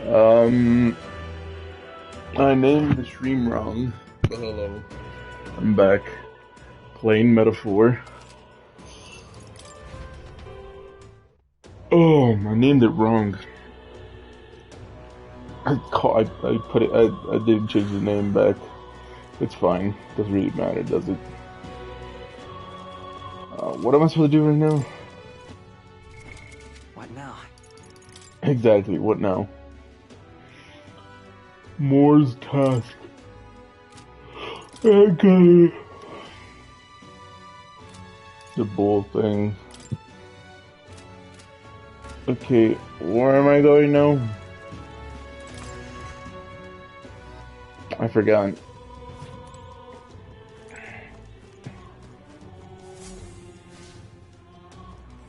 Um, I named the stream wrong, but hello, I'm back. Plain metaphor. Oh, I named it wrong. I put it. I didn't change the name back. It's fine. Doesn't really matter, does it? What am I supposed to do right now? What now? Exactly. What now? Moore's task. Okay. The bull thing. Okay, where am I going now? I forgot.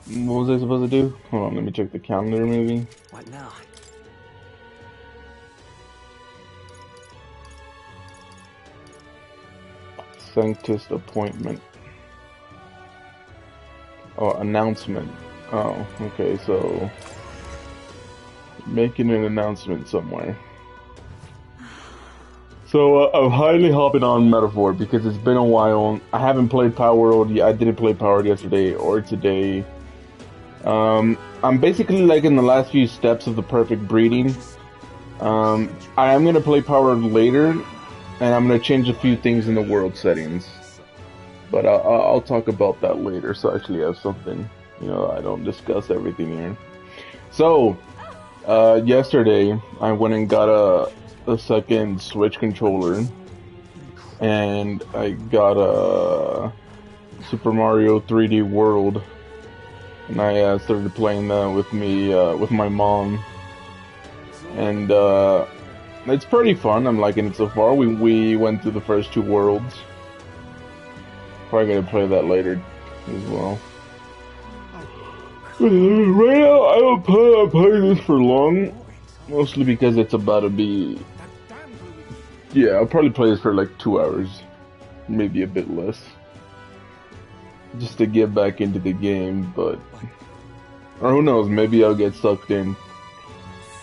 What was I supposed to do? Hold on, let me check the calendar maybe. What now? Sanctist appointment. Oh, announcement. Oh, okay, so making an announcement somewhere. So I'm highly hopping on Metaphor because it's been a while. I haven't played Power World yet. I didn't play Power World yesterday or today. I'm basically like in the last few steps of the perfect breeding. I am gonna play Power World later, and I'm gonna change a few things in the world settings. But I'll talk about that later. So I actually have something. You know, I don't discuss everything here. So yesterday I went and got a second Switch controller, and I got a Super Mario 3D World, and I started playing that with with my mom, and it's pretty fun. I'm liking it so far. We went through the first two worlds. Probably gonna play that later as well. Right now, I don't plan on playing this for long, mostly because it's about to be. Yeah, I'll probably play this for like 2 hours, maybe a bit less, just to get back into the game. But or who knows? Maybe I'll get sucked in.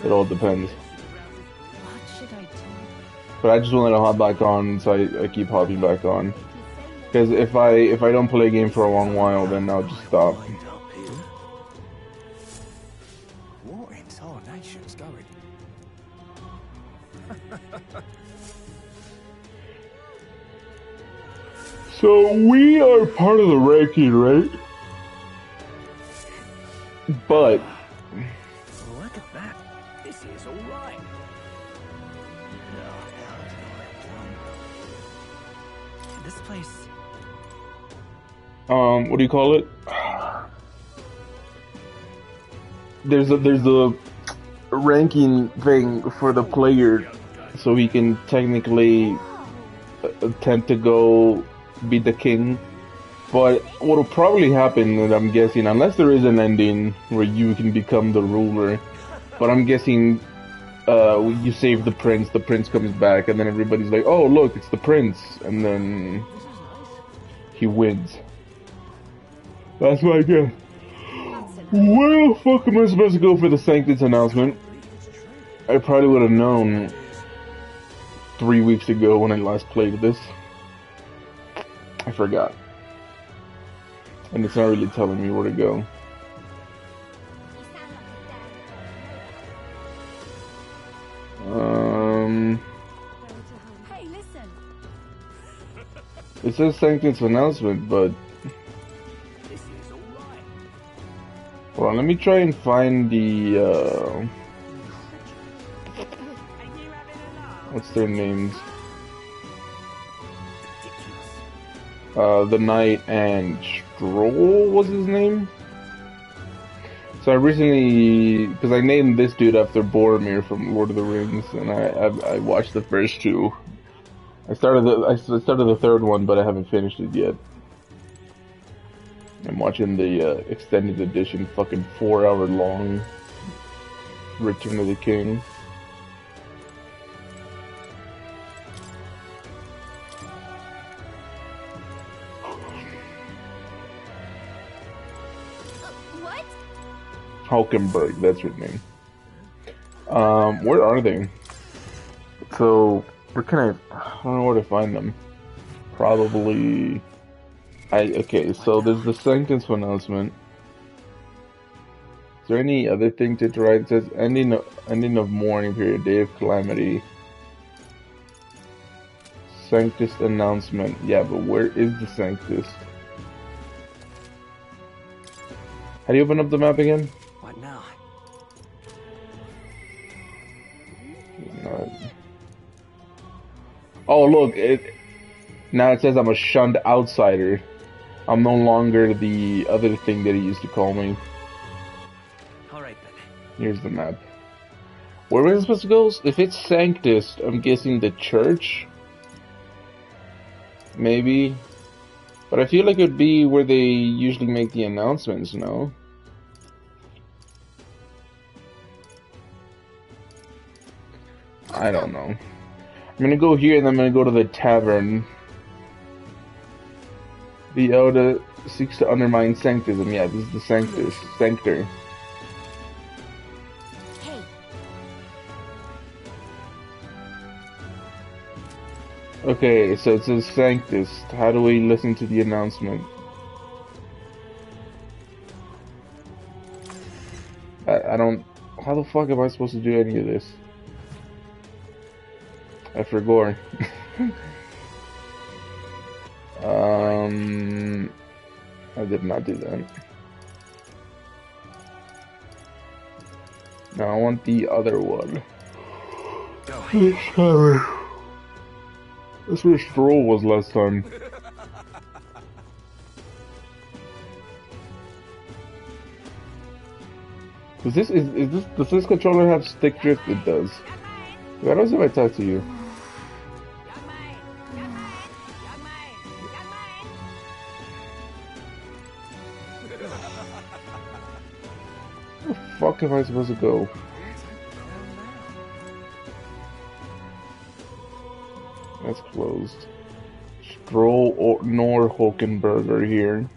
It all depends. What should I do? But I just want to hop back on, so I keep hopping back on. Because if I don't play a game for a long while, then I'll just stop. What in tarnation's going? So we are part of the ranking, right? But Look at that. This is all right. This place. what do you call it? There's a ranking thing for the player, so he can technically attempt to go be the king. But what'll probably happen, and I'm guessing, unless there is an ending where you can become the ruler, but I'm guessing you save the prince comes back, and then everybody's like, oh look, it's the prince, and then he wins. That's my guess. Where the fuck am I supposed to go for the Sanctus announcement? I probably would have known 3 weeks ago when I last played this. I forgot. And it's not really telling me where to go. Hey, listen. It says Sanctus announcement, but hold on, let me try and find the what's their names? The Knight and Stroll was his name? So I recently, because I named this dude after Boromir from Lord of the Rings, and I watched the first two. I started the third one, but I haven't finished it yet. I'm watching the extended edition, fucking 4 hour long Return of the King. What? Hulkenberg, that's her name. Where are they? So, where can I don't know where to find them. Probably, okay, so there's the Sanctus announcement. Is there any other thing to write? It says ending of mourning period, day of calamity. Sanctus announcement. Yeah, but where is the Sanctus? How do you open up the map again? What now? No. Oh, look, now it says I'm a shunned outsider. I'm no longer the other thing that he used to call me. Alright then. Here's the map. Where was I supposed to go? If it's Sanctus, I'm guessing the church? Maybe. But I feel like it would be where they usually make the announcements, no? I don't know. I'm gonna go here and then I'm gonna go to the tavern. The Elder seeks to undermine Sanctism. Yeah, this is the Sanctus. Sanctor. Hey, Okay, so it says Sanctus. How do we listen to the announcement? I don't... How the fuck am I supposed to do any of this? I forgot. I did not do that. No, I want the other one. That's where Stroll was last time. Does this controller have stick drift? It does. Why does if I talk to you? Where the fuck am I supposed to go? That's closed. Stroll or nor Hulkenberger here.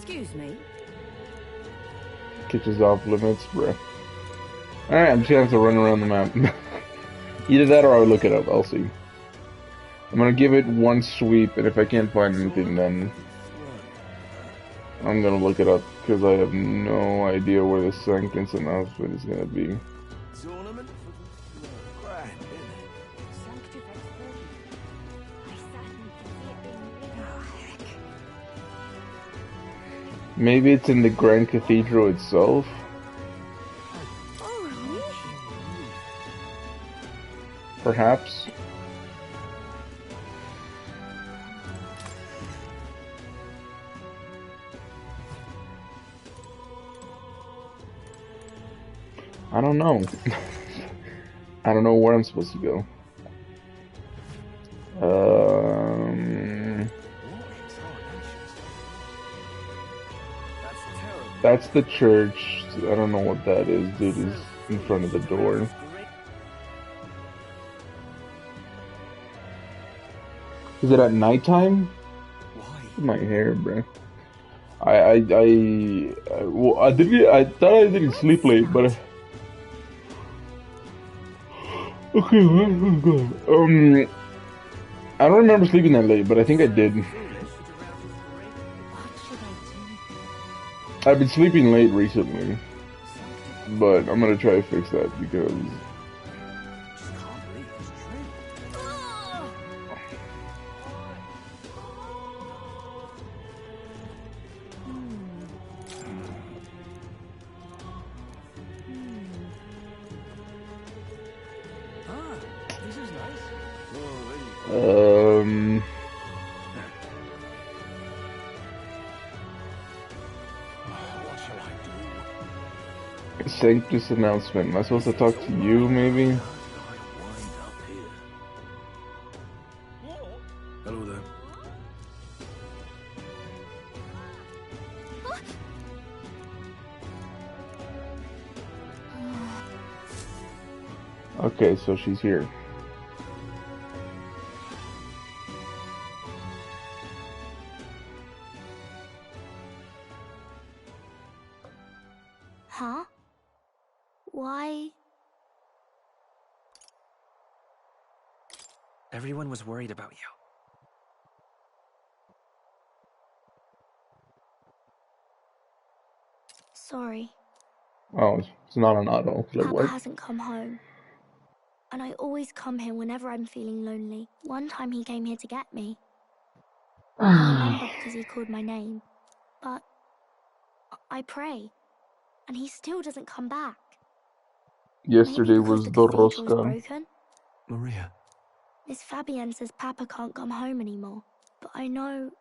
excuse me. Kitchen's off limits, bruh. Alright, I'm just gonna have to run around the map. Either that or I'll look it up, I'll see. I'm gonna give it one sweep, and if I can't find anything, then I'm gonna look it up, because I have no idea where the Sanctus announcement is gonna be. Tournament? Grand, isn't it? Sanctus exploded. I certainly can see it being bigger. Oh, heck. Maybe it's in the Grand Cathedral itself? Oh, really? Perhaps? I don't know. I don't know where I'm supposed to go. That's terrible. That's the church. I don't know what that is. Dude is in front of the door. Is it at nighttime? Why? My hair, bruh. Well, I thought I didn't sleep late, but okay, I don't remember sleeping that late, but I think I did. What should I do? I've been sleeping late recently, but I'm gonna try to fix that because Just can't believe it's true. Ugh! Ah, this is nice. Oh, there you go. What shall I do? Sanctus announcement. Am I supposed to talk to you, maybe? How did I wind up here? Hello there. Okay, so she's here. Huh? Why? Everyone was worried about you. Sorry. Oh, it's not an auto. Like Papa what? hasn't come home. And I always come here whenever I'm feeling lonely. One time he came here to get me. I remember because he called my name. But I pray. And he still doesn't come back. Yesterday Maybe because was the the cathedral is Rosca. broken? Maria. Miss Fabienne says Papa can't come home anymore. But I know...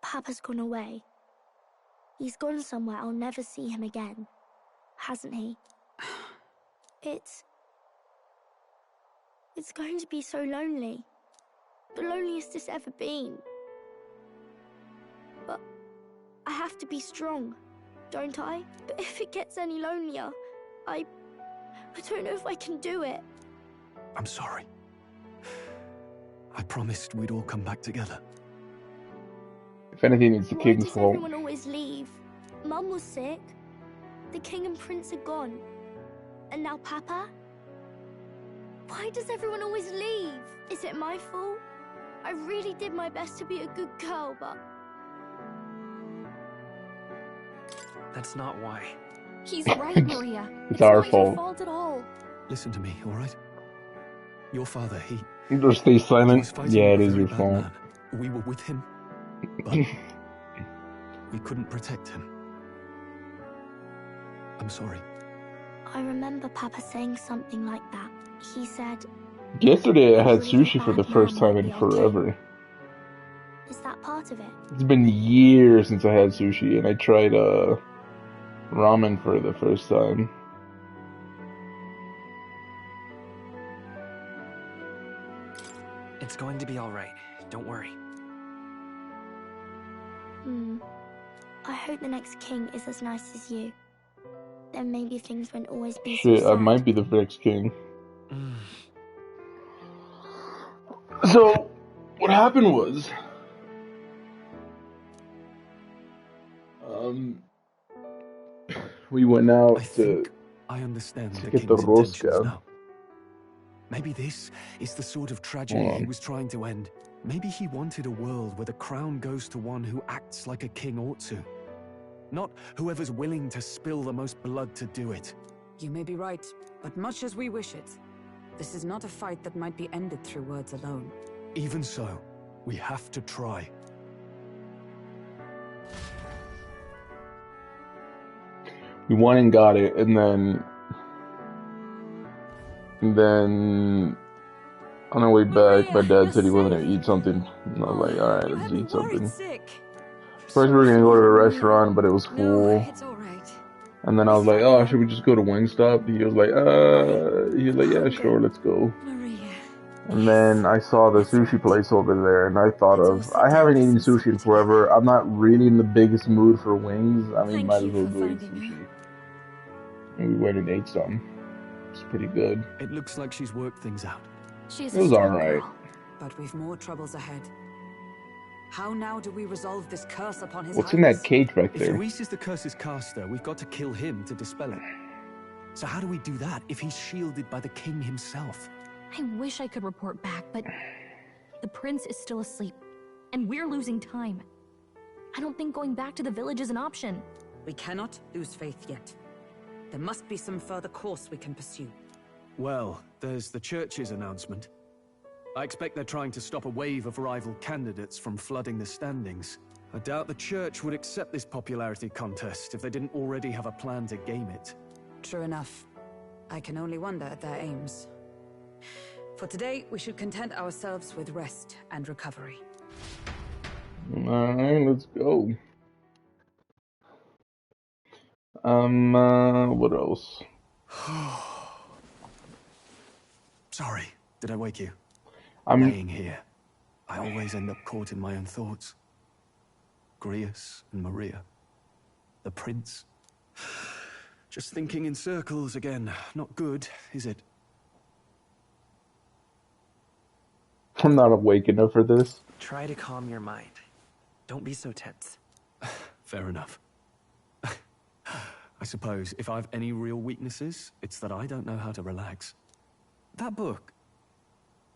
Papa's gone away. He's gone somewhere I'll never see him again. Hasn't he? It's going to be so lonely. The loneliest it's ever been. But I have to be strong, don't I? But if it gets any lonelier, I don't know if I can do it. I'm sorry. I promised we'd all come back together. If anything, it's the Why king's does fault. everyone always leave? Mum was sick. The king and prince are gone. And now Papa? Why does everyone always leave? Is it my fault? I really did my best to be a good girl, but... That's not why. He's right, Maria. It's our not your fault. fault at all. Listen to me, all right? Your father, he Just stay silent. was fighting Yeah, it a is very your bad fault. man. We were with him, but we couldn't protect him. I'm sorry. I remember Papa saying something like that. He said... Yesterday I "A had really sushi for the bad first man time won't in be forever. okay." Is that part of it? It's been years since I had sushi, and I tried ramen for the first time. It's going to be all right. Don't worry. I hope the next king is as nice as you. Then maybe things won't always be Shit, so I sad. might be the next king. Mm. So, what happened was, we went out I to think I understand the get the king's intentions rosca. now. Maybe this is the sort of tragedy Hold he on. was trying to end. Maybe he wanted a world where the crown goes to one who acts like a king ought to. Not whoever's willing to spill the most blood to do it. You may be right, but much as we wish it, this is not a fight that might be ended through words alone. Even so, we have to try. We went and got it, and then on our way back, my dad said he wanted to eat something, and I was like, all right, let's eat something. Sick. First, we were gonna go to the restaurant, but it was full. It's all right. And then I was like, oh, should we just go to Wingstop? He was like, yeah, sure, let's go. Maria. And then I saw the sushi place over there, and I thought I haven't eaten sushi in forever. I'm not really in the biggest mood for wings. I mean, might as well go eat sushi. And we went and ate some. It's pretty good. It looks like she's worked things out. She's It was a strong alright. girl, but we've more troubles ahead. How now do we resolve this curse upon his What's in that highness? cage back If there? Luis is the curse's caster, we've got to kill him to dispel it. So how do we do that if he's shielded by the king himself? I wish I could report back, but the prince is still asleep, and we're losing time. I don't think going back to the village is an option. We cannot lose faith yet. There must be some further course we can pursue. Well, there's the church's announcement. I expect they're trying to stop a wave of rival candidates from flooding the standings. I doubt the church would accept this popularity contest if they didn't already have a plan to game it. True enough. I can only wonder at their aims. For today, we should content ourselves with rest and recovery. Alright, let's go. What else? Sorry, did I wake you? I'm Laying here, I always end up caught in my own thoughts. Grius and Maria. The prince. Just thinking in circles again. Not good, is it? not awake enough for this. Try to calm your mind. Don't be so tense. Fair enough. I suppose if I have any real weaknesses, it's that I don't know how to relax. That book,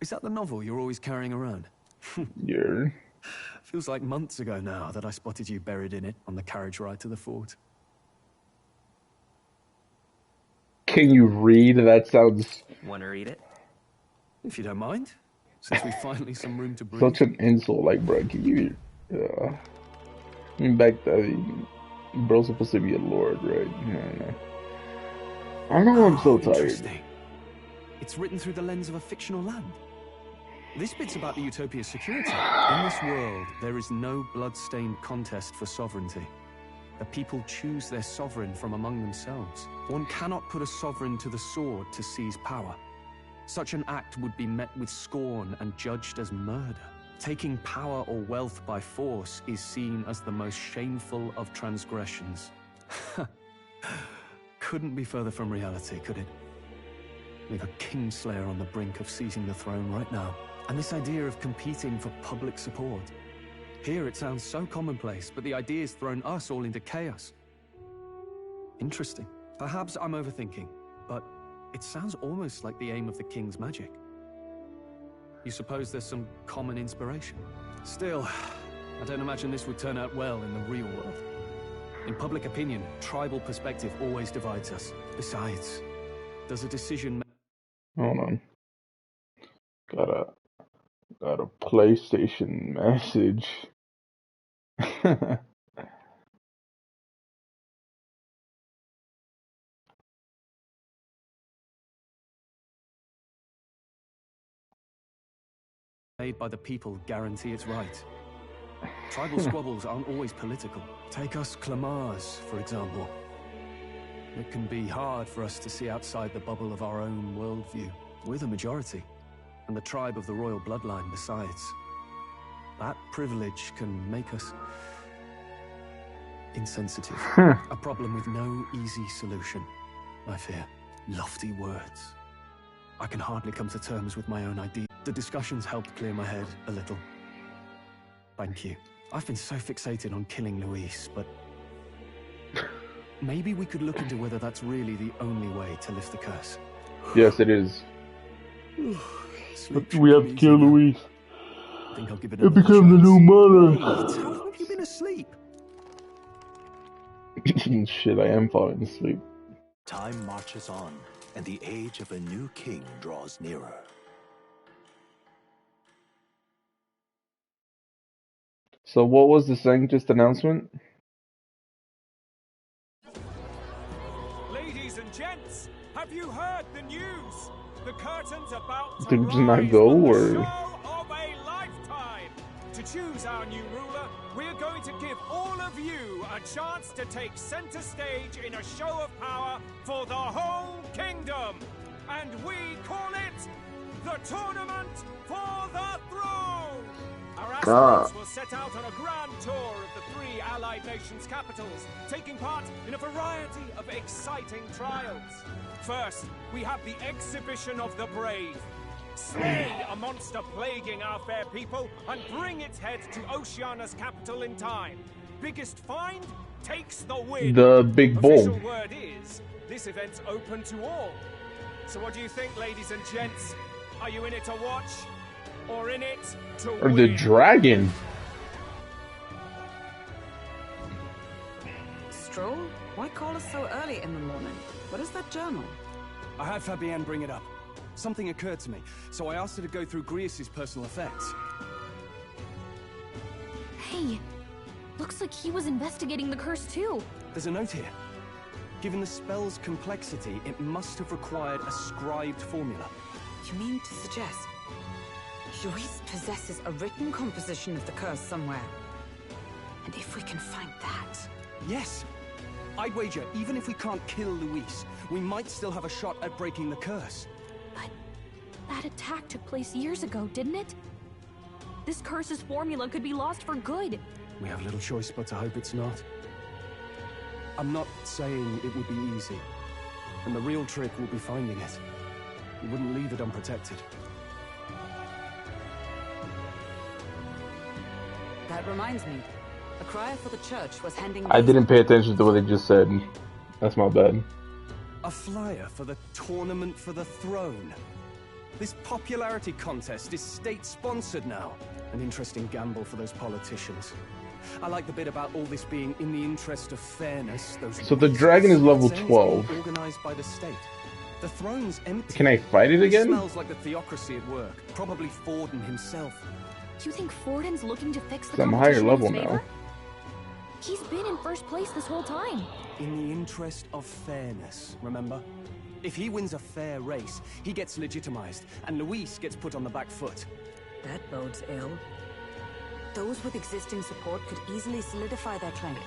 is that the novel you're always carrying around? Yeah. Feels like months ago now that I spotted you buried in it on the carriage ride to the fort. Can you read? That sounds Want to read it? If you don't mind, since we've finally some room to breathe. such an insult. Like, bro, can you? I mean, back then, bro's supposed to be a lord, right? I don't know. I'm so tired. Interesting. It's written through the lens of a fictional land. This bit's about the Utopia's security. In this world, there is no blood-stained contest for sovereignty. The people choose their sovereign from among themselves. One cannot put a sovereign to the sword to seize power. Such an act would be met with scorn and judged as murder. Taking power or wealth by force is seen as the most shameful of transgressions. Couldn't be further from reality, could it? We've a kingslayer on the brink of seizing the throne right now. And this idea of competing for public support. Here it sounds so commonplace, but the idea's thrown us all into chaos. Interesting. Perhaps I'm overthinking, but it sounds almost like the aim of the king's magic. You suppose there's some common inspiration? Still, I don't imagine this would turn out well in the real world. In public opinion, tribal perspective always divides us. Besides, does a decision... Hold on. Got a PlayStation message. made by the people guarantee its right. Tribal squabbles aren't always political. Take us Clamars, for example. It can be hard for us to see outside the bubble of our own worldview. We're the majority, and the tribe of the royal bloodline besides. That privilege can make us insensitive. A problem with no easy solution, I fear. Lofty words. I can hardly come to terms with my own ideas. The discussions helped clear my head a little. Thank you. I've been so fixated on killing Luis, but maybe we could look into whether that's really the only way to lift the curse. Yes, it is. We have to kill Luis. I think I'll give it It becomes the new mother. How long have you been asleep? Shit, I am falling asleep. Time marches on, and the age of a new king draws nearer. So what was the scientist announcement? Ladies and gents, have you heard the news? The curtain's about to Did we just not rise go, on the or? show of a lifetime. To choose our new ruler, we're going to give all of you a chance to take center stage in a show of power for the whole kingdom. And we call it the Tournament for the Throne. Our aspirants will set out on a grand tour of the 3 allied nations' capitals, taking part in a variety of exciting trials. First, we have the Exhibition of the Brave. Slay a monster plaguing our fair people and bring its head to Oceania's capital in time. Biggest find takes the win. The big bull. Official word is, this event's open to all. So what do you think, ladies and gents? Are you in it to watch? Or in it to Or win? the dragon. Stroll? Why call us so early in the morning? What is that journal? I had Fabienne bring it up. Something occurred to me, so I asked her to go through Grius' personal effects. Hey, looks like he was investigating the curse too. There's a note here. Given the spell's complexity, it must have required a scribed formula. You mean to suggest Luis possesses a written composition of the curse somewhere? And if we can find that... Yes. I'd wager, even if we can't kill Luis, we might still have a shot at breaking the curse. But that attack took place years ago, didn't it? This curse's formula could be lost for good. We have little choice but to hope it's not. I'm not saying it would be easy. And the real trick will be finding it. We wouldn't leave it unprotected. That reminds me. A crier for the church was handing... I didn't pay attention to what they just said. That's my bad. A flyer for the Tournament for the Throne. This popularity contest is state-sponsored now. An interesting gamble for those politicians. I like the bit about all this being in the interest of fairness. So the dragon is level 12. Organized by the state. The throne's empty. Can I fight it again? It smells like the theocracy at work. Probably Forden himself. Do you think Forden's looking to fix the I'm competition higher in level his favor? now. He's been in first place this whole time. In the interest of fairness, remember? If he wins a fair race, he gets legitimized, and Luis gets put on the back foot. That bodes ill. Those with existing support could easily solidify their claim.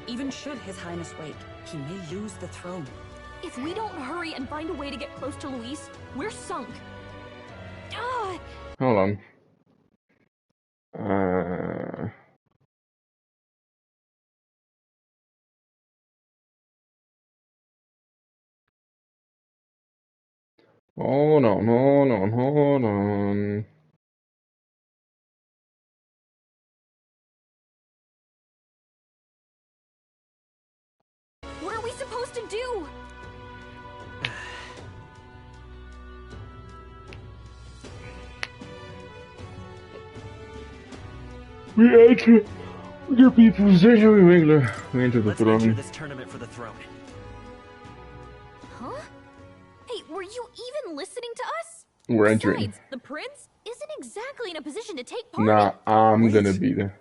Even should His Highness wait, he may lose the throne. If we don't hurry and find a way to get close to Luis, we're sunk. Ah! Hold on. Hold on. What are we supposed to do? We enter. Your people position regular. We enter the Let's enter throne. this tournament for the throne. Huh? Hey, were you even listening to us? We're entering. Besides, the prince isn't exactly in a position to take part. Nah, I'm Wait. gonna be the.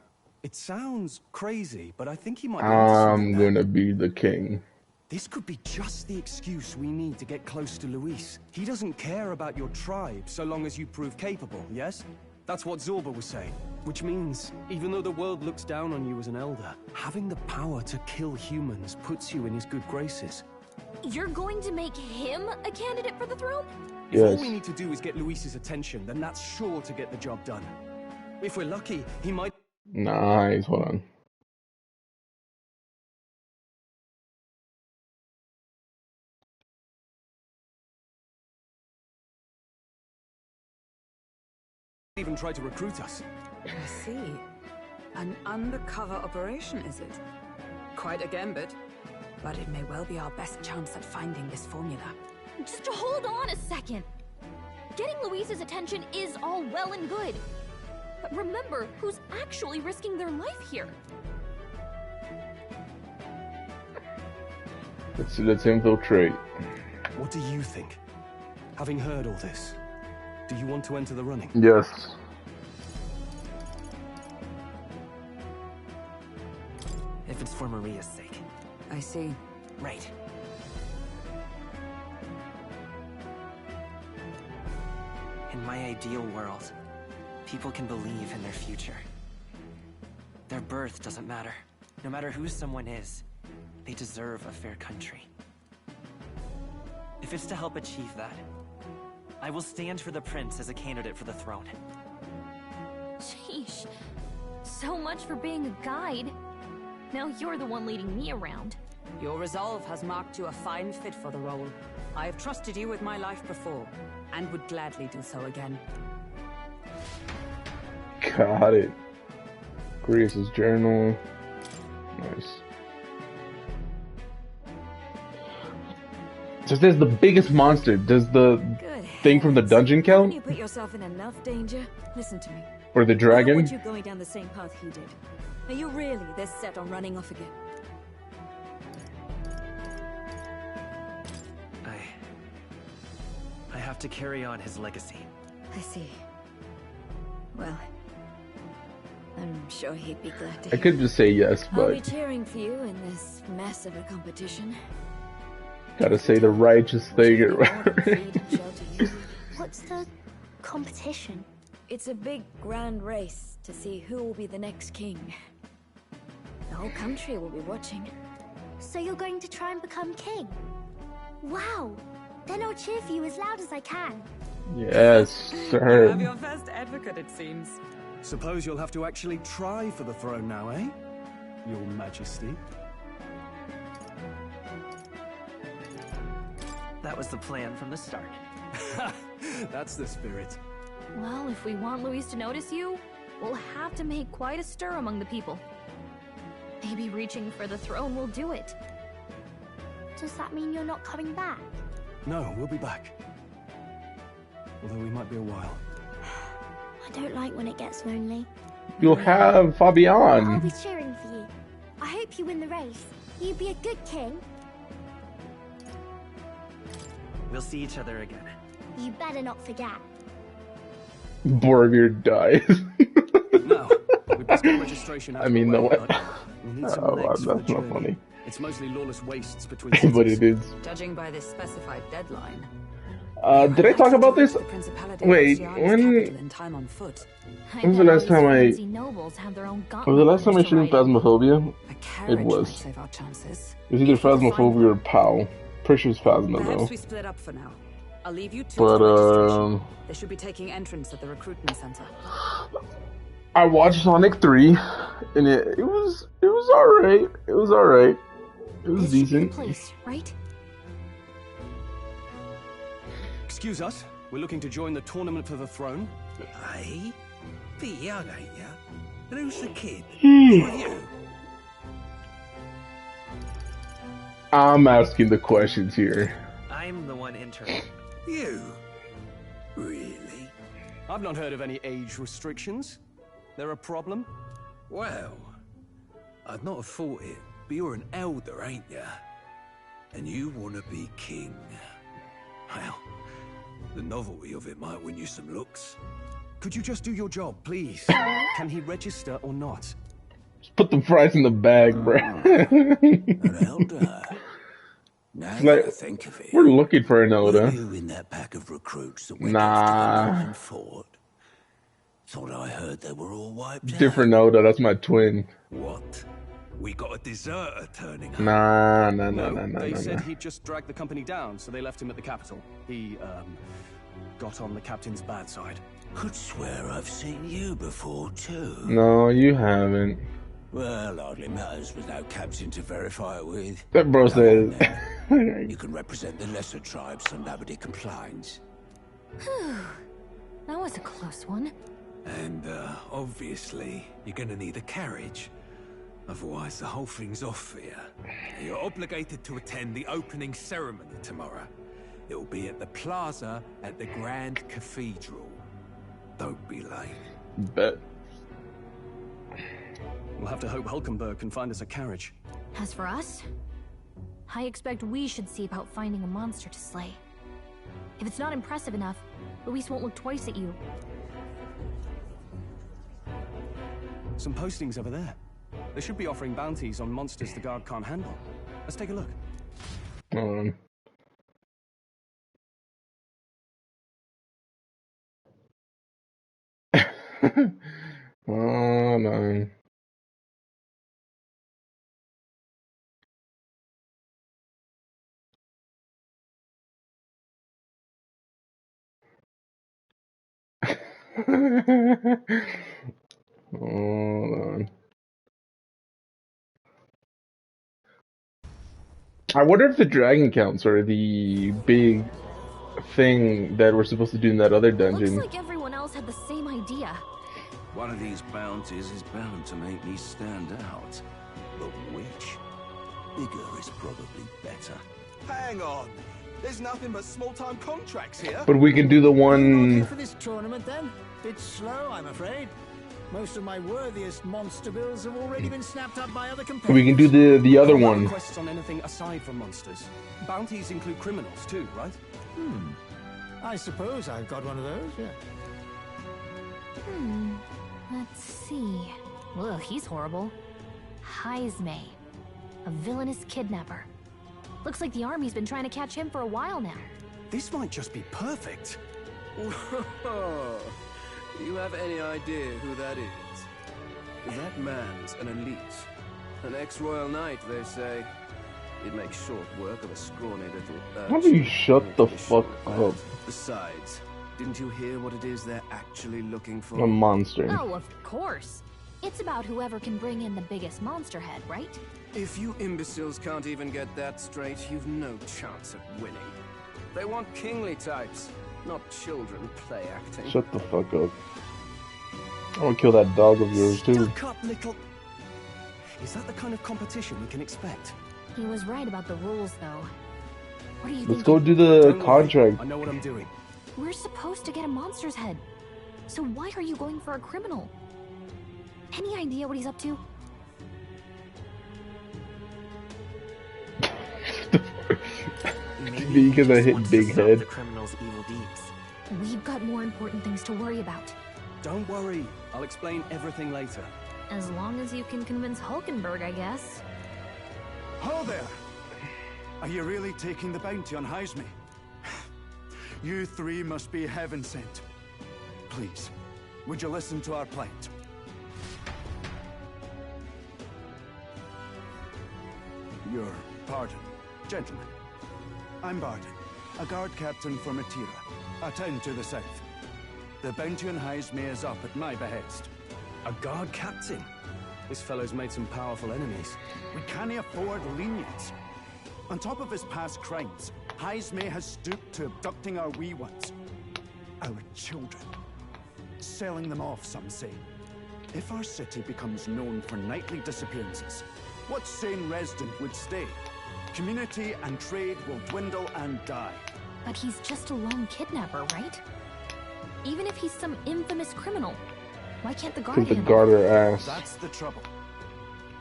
It sounds crazy, but I think he might be onto I'm something there. gonna be the king. This could be just the excuse we need to get close to Luis. He doesn't care about your tribe so long as you prove capable, yes? That's what Zorba was saying. Which means, even though the world looks down on you as an elder, having the power to kill humans puts you in his good graces. You're going to make him a candidate for the throne? If all Yes. we need to do is get Luis's attention, then that's sure to get the job done. If we're lucky, he might... Nice. Hold on. even try to recruit us. I see. An undercover operation, is it? Quite a gambit. But it may well be our best chance at finding this formula. Just hold on a second. Getting Luis's attention is all well and good. But remember who's actually risking their life here. Let's infiltrate. What do you think? Having heard all this, do you want to enter the running? Yes. If it's for Maria's sake. I see. Right. In my ideal world, people can believe in their future. Their birth doesn't matter. No matter who someone is, they deserve a fair country. If it's to help achieve that, I will stand for the prince as a candidate for the throne. Sheesh. So much for being a guide. Now you're the one leading me around. Your resolve has marked you a fine fit for the role. I have trusted you with my life before, and would gladly do so again. Got it. Grace's journal. Nice. So there's the biggest monster. Does the Good. thing from the dungeon When count? you put yourself in enough danger, listen to me. Or the I don't dragon? want you going down the same path he did. Are you really this set on running off again? I have to carry on his legacy. I see. Well, I'm sure he'd be glad to I hear. could just say yes, I'll be but cheering for you in this mess of a competition. gotta say the righteous thing. Be more than feed and shelter you. What's the competition? It's a big, grand race to see who will be the next king. The whole country will be watching. So you're going to try and become king? Wow! Then I'll cheer for you as loud as I can. Yes, You have sir. your first advocate, it seems. Suppose you'll have to actually try for the throne now, eh? Your Majesty. That was the plan from the start. That's the spirit. Well, if we want Luis to notice you, we'll have to make quite a stir among the people. Maybe reaching for the throne will do it. Does that mean you're not coming back? No, we'll be back. Although we might be a while. I don't like when it gets lonely. You'll have I'll Fabian. be cheering for you. I hope you win the race. You be a good king. We'll see each other again. You better not forget. Boromir dies. No, we best get registration out I mean, of the no way, way. but we'll need some Oh, legs for that's the not journey. funny. It's mostly lawless wastes between But cities. it is. Judging by this specified deadline. Did I talk about this? The Principality Wait, of Oceania's when capital in time on foot. when was the last time I? Was Was the last time I streamed Phasmophobia? A carriage It was. might save our chances. It was either Phasmophobia or POW. Pretty sure it's Phasma Perhaps though. we split up for now. I'll leave you two But to registration. They should be taking entrance at the recruitment center. I watched Sonic 3, and it was alright. It was alright. It was decent. Place, right? Excuse us, we're looking to join the tournament for the throne. Aye? Bit young, ain't ya? And who's the kid? Who are you? I'm asking the questions here. I'm the one entering. You? Really? I've not heard of any age restrictions. There a problem? Well, I'd not have thought it, but you're an elder, ain't ya? And you want to be king. Well, the novelty of it might win you some looks. Could you just do your job, please? Can he register or not? Just put the fries in the bag, bruh. An elder? Now It's that like, I think of it, we're looking for an were elder. you in that pack of recruits that went Nah. up to the Northern Fort? Thought I heard they were all wiped Different out. Oda, that's my twin. What? We got a deserter turning up. Nah. They said he'd just dragged the company down, so they left him at the capital. He, got on the captain's bad side. Could swear I've seen you before, too. No, you haven't. Well, hardly matters with no captain to verify it with. That bro Come on says. then. You can represent the lesser tribes so nobody complains. That was a close one. And, obviously, you're gonna need a carriage. Otherwise, the whole thing's off for you. You're obligated to attend the opening ceremony tomorrow. It'll be at the plaza at the Grand Cathedral. Don't be late. Bet. We'll have to hope Hulkenberg can find us a carriage. As for us, I expect we should see about finding a monster to slay. If it's not impressive enough, Luis won't look twice at you. Some postings over there. They should be offering bounties on monsters the guard can't handle. Let's take a look. Oh no. Hold on. I wonder if the dragon counts are the big thing that we're supposed to do in that other dungeon. Looks like everyone else had the same idea. One of these bounties is bound to make me stand out. But which? Bigger is probably better. Hang on. There's nothing but small-time contracts here. But we can do the Not one. here for this tournament then? Bit slow, I'm afraid. Most of my worthiest monster bills have already been snapped up by other competitors. We can do the other No one. requests on anything aside from monsters. Bounties include criminals too, right? I suppose I've got one of those, yeah. Let's see. Ugh, he's horrible. Heisme, a villainous kidnapper. Looks like the army's been trying to catch him for a while now. This might just be perfect. Do you have any idea who that is? That man's an elite. An ex-royal knight, they say. He'd make short work of a scrawny little How do you shut the fuck up? Besides, didn't you hear what it is they're actually looking for? A monster. Oh, of course. It's about whoever can bring in the biggest monster head, right? If you imbeciles can't even get that straight, you've no chance of winning. They want kingly types, not children play acting. Shut the fuck up. I wanna kill that dog of yours too. Stuck up little... Is that the kind of competition we can expect? He was right about the rules, though. What are you Let's thinking? go do the contract. I know what I'm doing. We're supposed to get a monster's head. So why are you going for a criminal? Any idea what he's up to? Because I hit big head. The criminal's evil deeds. We've got more important things to worry about. Don't worry. I'll explain everything later. As long as you can convince Hulkenberg, I guess. Ho there! Are you really taking the bounty on Heisme? You three must be heaven sent. Please, would you listen to our plight? Your pardon, gentlemen. I'm Barton, a guard captain for Matira, a town to the south. The bounty on Heisme is up at my behest. A guard captain? This fellow's made some powerful enemies. We can't afford lenience. On top of his past crimes, Heisme has stooped to abducting our wee ones. Our children. Selling them off, some say. If our city becomes known for nightly disappearances, what sane resident would stay? Community and trade will dwindle and die. But he's just a lone kidnapper, right? Even if he's some infamous criminal, why can't the guard Think the handle guard it? her ass. That's the trouble.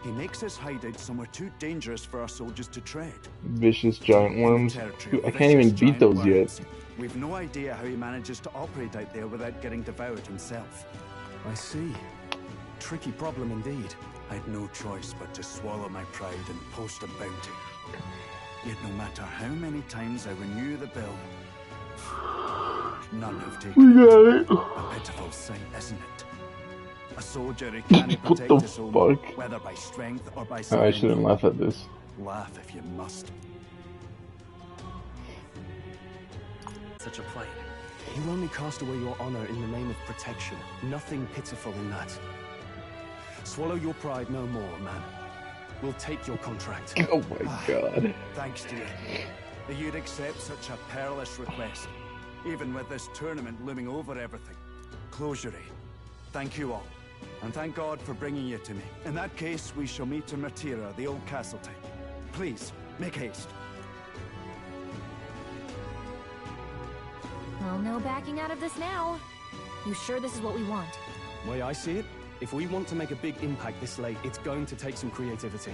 He makes his hideout somewhere too dangerous for our soldiers to tread. Vicious giant worms. Territory I of can't even vicious beat giant those worms. yet. We've no idea how he manages to operate out there without getting devoured himself. I see. Tricky problem indeed. I'd no choice but to swallow my pride and post a bounty. Yet no matter how many times I renew the bill, none have taken We got it. A pitiful sight, isn't it? A soldier who can't What protect the his own, fuck? whether by strength or by I surrender. shouldn't laugh at this. Laugh if you must. Such a plight. You only cast away your honor in the name of protection. Nothing pitiful in that. Swallow your pride no more, man. We'll take your contract. Oh my god. Thanks to you. That you'd accept such a perilous request, even with this tournament looming over everything. Closure. Thank you all. And thank God for bringing you to me. In that case, we shall meet in Matira, the old castle town. Please, make haste. Well, no backing out of this now. You sure this is what we want? Way I see it, if we want to make a big impact this late, it's going to take some creativity.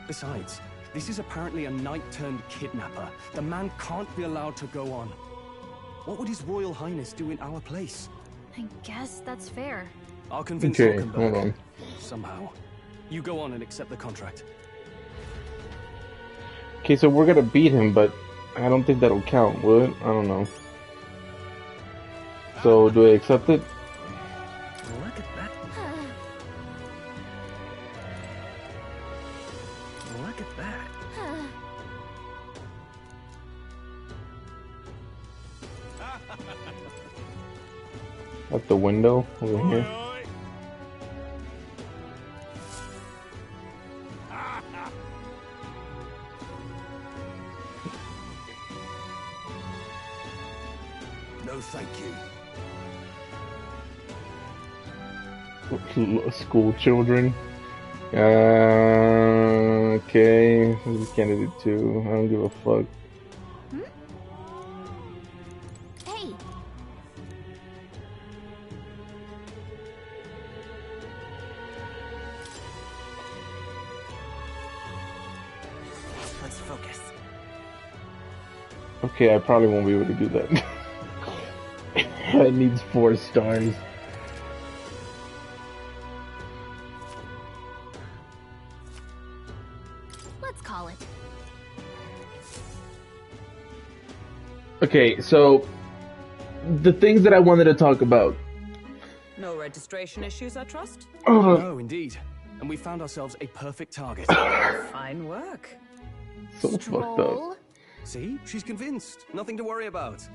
Besides, this is apparently a knight-turned-kidnapper. The man can't be allowed to go on. What would His Royal Highness do in our place? I guess that's fair. I'll convince Okay, Hulkenberg. hold on. Somehow. You go on and accept the contract. Okay, so we're gonna beat him, but I don't think that'll count, will it? I don't know. So, do I accept it? Look at that. Look at that. At the window over here. No, thank you. School children. Okay. This is candidate 2. I don't give a fuck. Hey! Let's focus. Okay, I probably won't be able to do that. It needs 4 stars. Let's call it. Okay, so the things that I wanted to talk about. No registration issues, I trust? No, indeed. And we found ourselves a perfect target. Fine work. So fucked up. See? She's convinced. Nothing to worry about.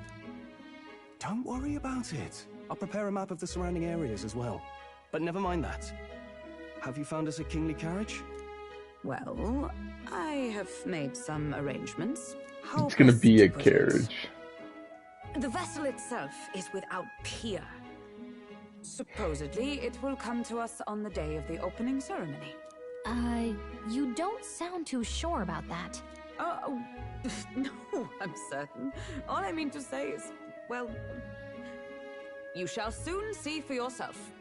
Don't worry about it. I'll prepare a map of the surrounding areas as well. But never mind that. Have you found us a kingly carriage? Well, I have made some arrangements. How It's gonna best be to a put it? carriage. The vessel itself is without peer. Supposedly, it will come to us on the day of the opening ceremony. You don't sound too sure about that. Oh, no, I'm certain. All I mean to say is, well, you shall soon see for yourself.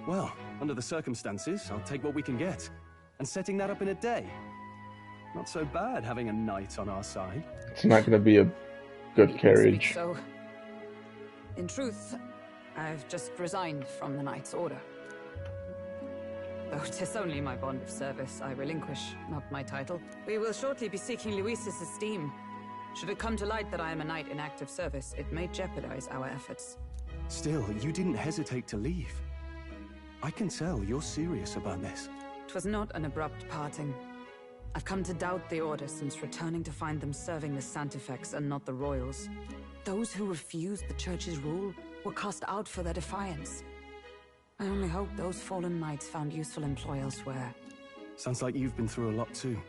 Well, under the circumstances, I'll take what we can get. And setting that up in a day. Not so bad having a knight on our side. It's not gonna be a good You can carriage. speak so. In truth, I've just resigned from the knight's order. Though 'tis only my bond of service I relinquish, not my title. We will shortly be seeking Luis's esteem. Should it come to light that I am a knight in active service, it may jeopardize our efforts. Still, you didn't hesitate to leave. I can tell you're serious about this. 'Twas not an abrupt parting. I've come to doubt the order since returning to find them serving the Santifex and not the royals. Those who refused the church's rule were cast out for their defiance. I only hope those fallen knights found useful employ elsewhere. Sounds like you've been through a lot too.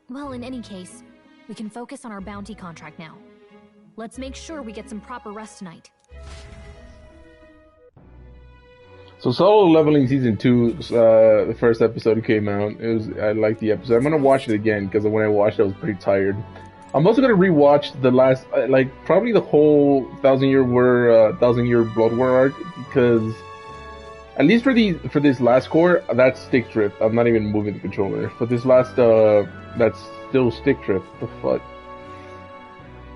Well, in any case, we can focus on our bounty contract now. Let's make sure we get some proper rest tonight. So Solo Leveling Season 2, the first episode came out. I liked the episode. I'm gonna watch it again, because when I watched it, I was pretty tired. I'm also gonna rewatch the last, probably the whole Thousand Year Blood War arc, because at least for this last core, that's stick drift. I'm not even moving the controller. For this last, that's still stick drift. What the fuck?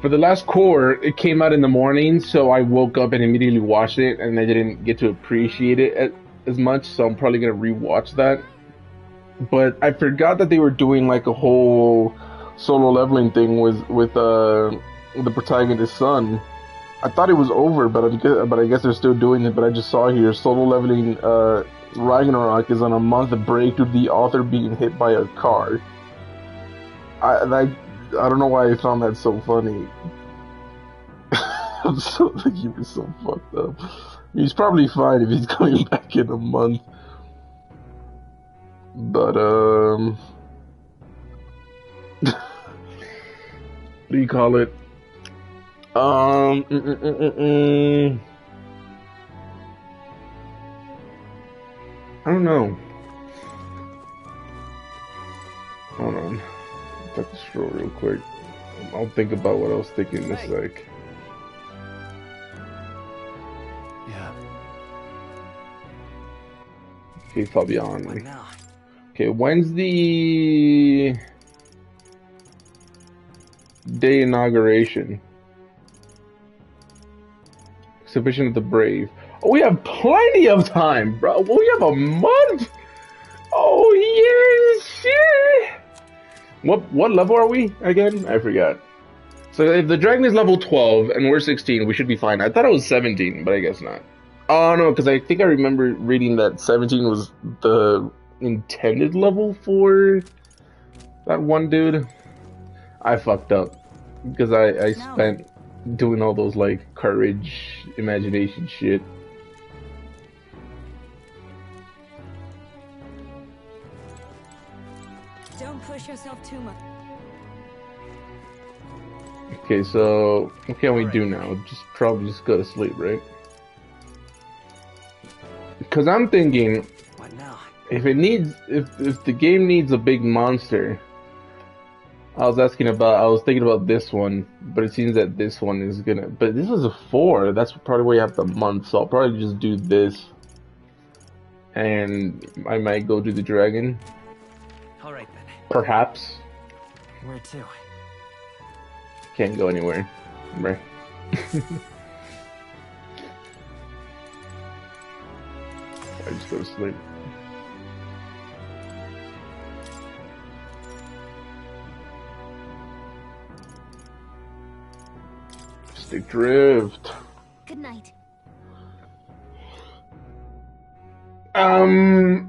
For the last core, it came out in the morning, so I woke up and immediately watched it, and I didn't get to appreciate it as much, so I'm probably gonna rewatch that. But I forgot that they were doing like a whole solo leveling thing with the protagonist's son. I thought it was over, but I guess they're still doing it. But I just saw here solo leveling Ragnarok is on a month break due to the author being hit by a car. I don't know why I found that so funny. I'm so like he was so fucked up. He's probably fine if he's coming back in a month. But what do you call it? I don't know. Hold on. Take the scroll real quick. I'll think about what I was thinking this like. Yeah. Okay, Fabian. Okay, when's the day inauguration? Exhibition of the Brave. Oh, we have plenty of time, bro. We have a month. Oh yes, yeah. What level are we again? I forgot. So if the dragon is level 12 and we're 16, we should be fine. I thought it was 17, but I guess not. Oh no, because I think I remember reading that 17 was the intended level for that one dude. I fucked up because I spent doing all those like courage, imagination shit. Don't push yourself too much. Okay, so what can we do now? Probably just go to sleep, right? Because I'm thinking, What now? if the game needs a big monster, I was thinking about this one, but it seems that this one is gonna. But this is a 4. That's probably where you have the month, so I'll probably just do this, and I might go do the dragon. All right then. Perhaps. Where to? Can't go anywhere. Right. I just go to sleep. Stick drift. Good night.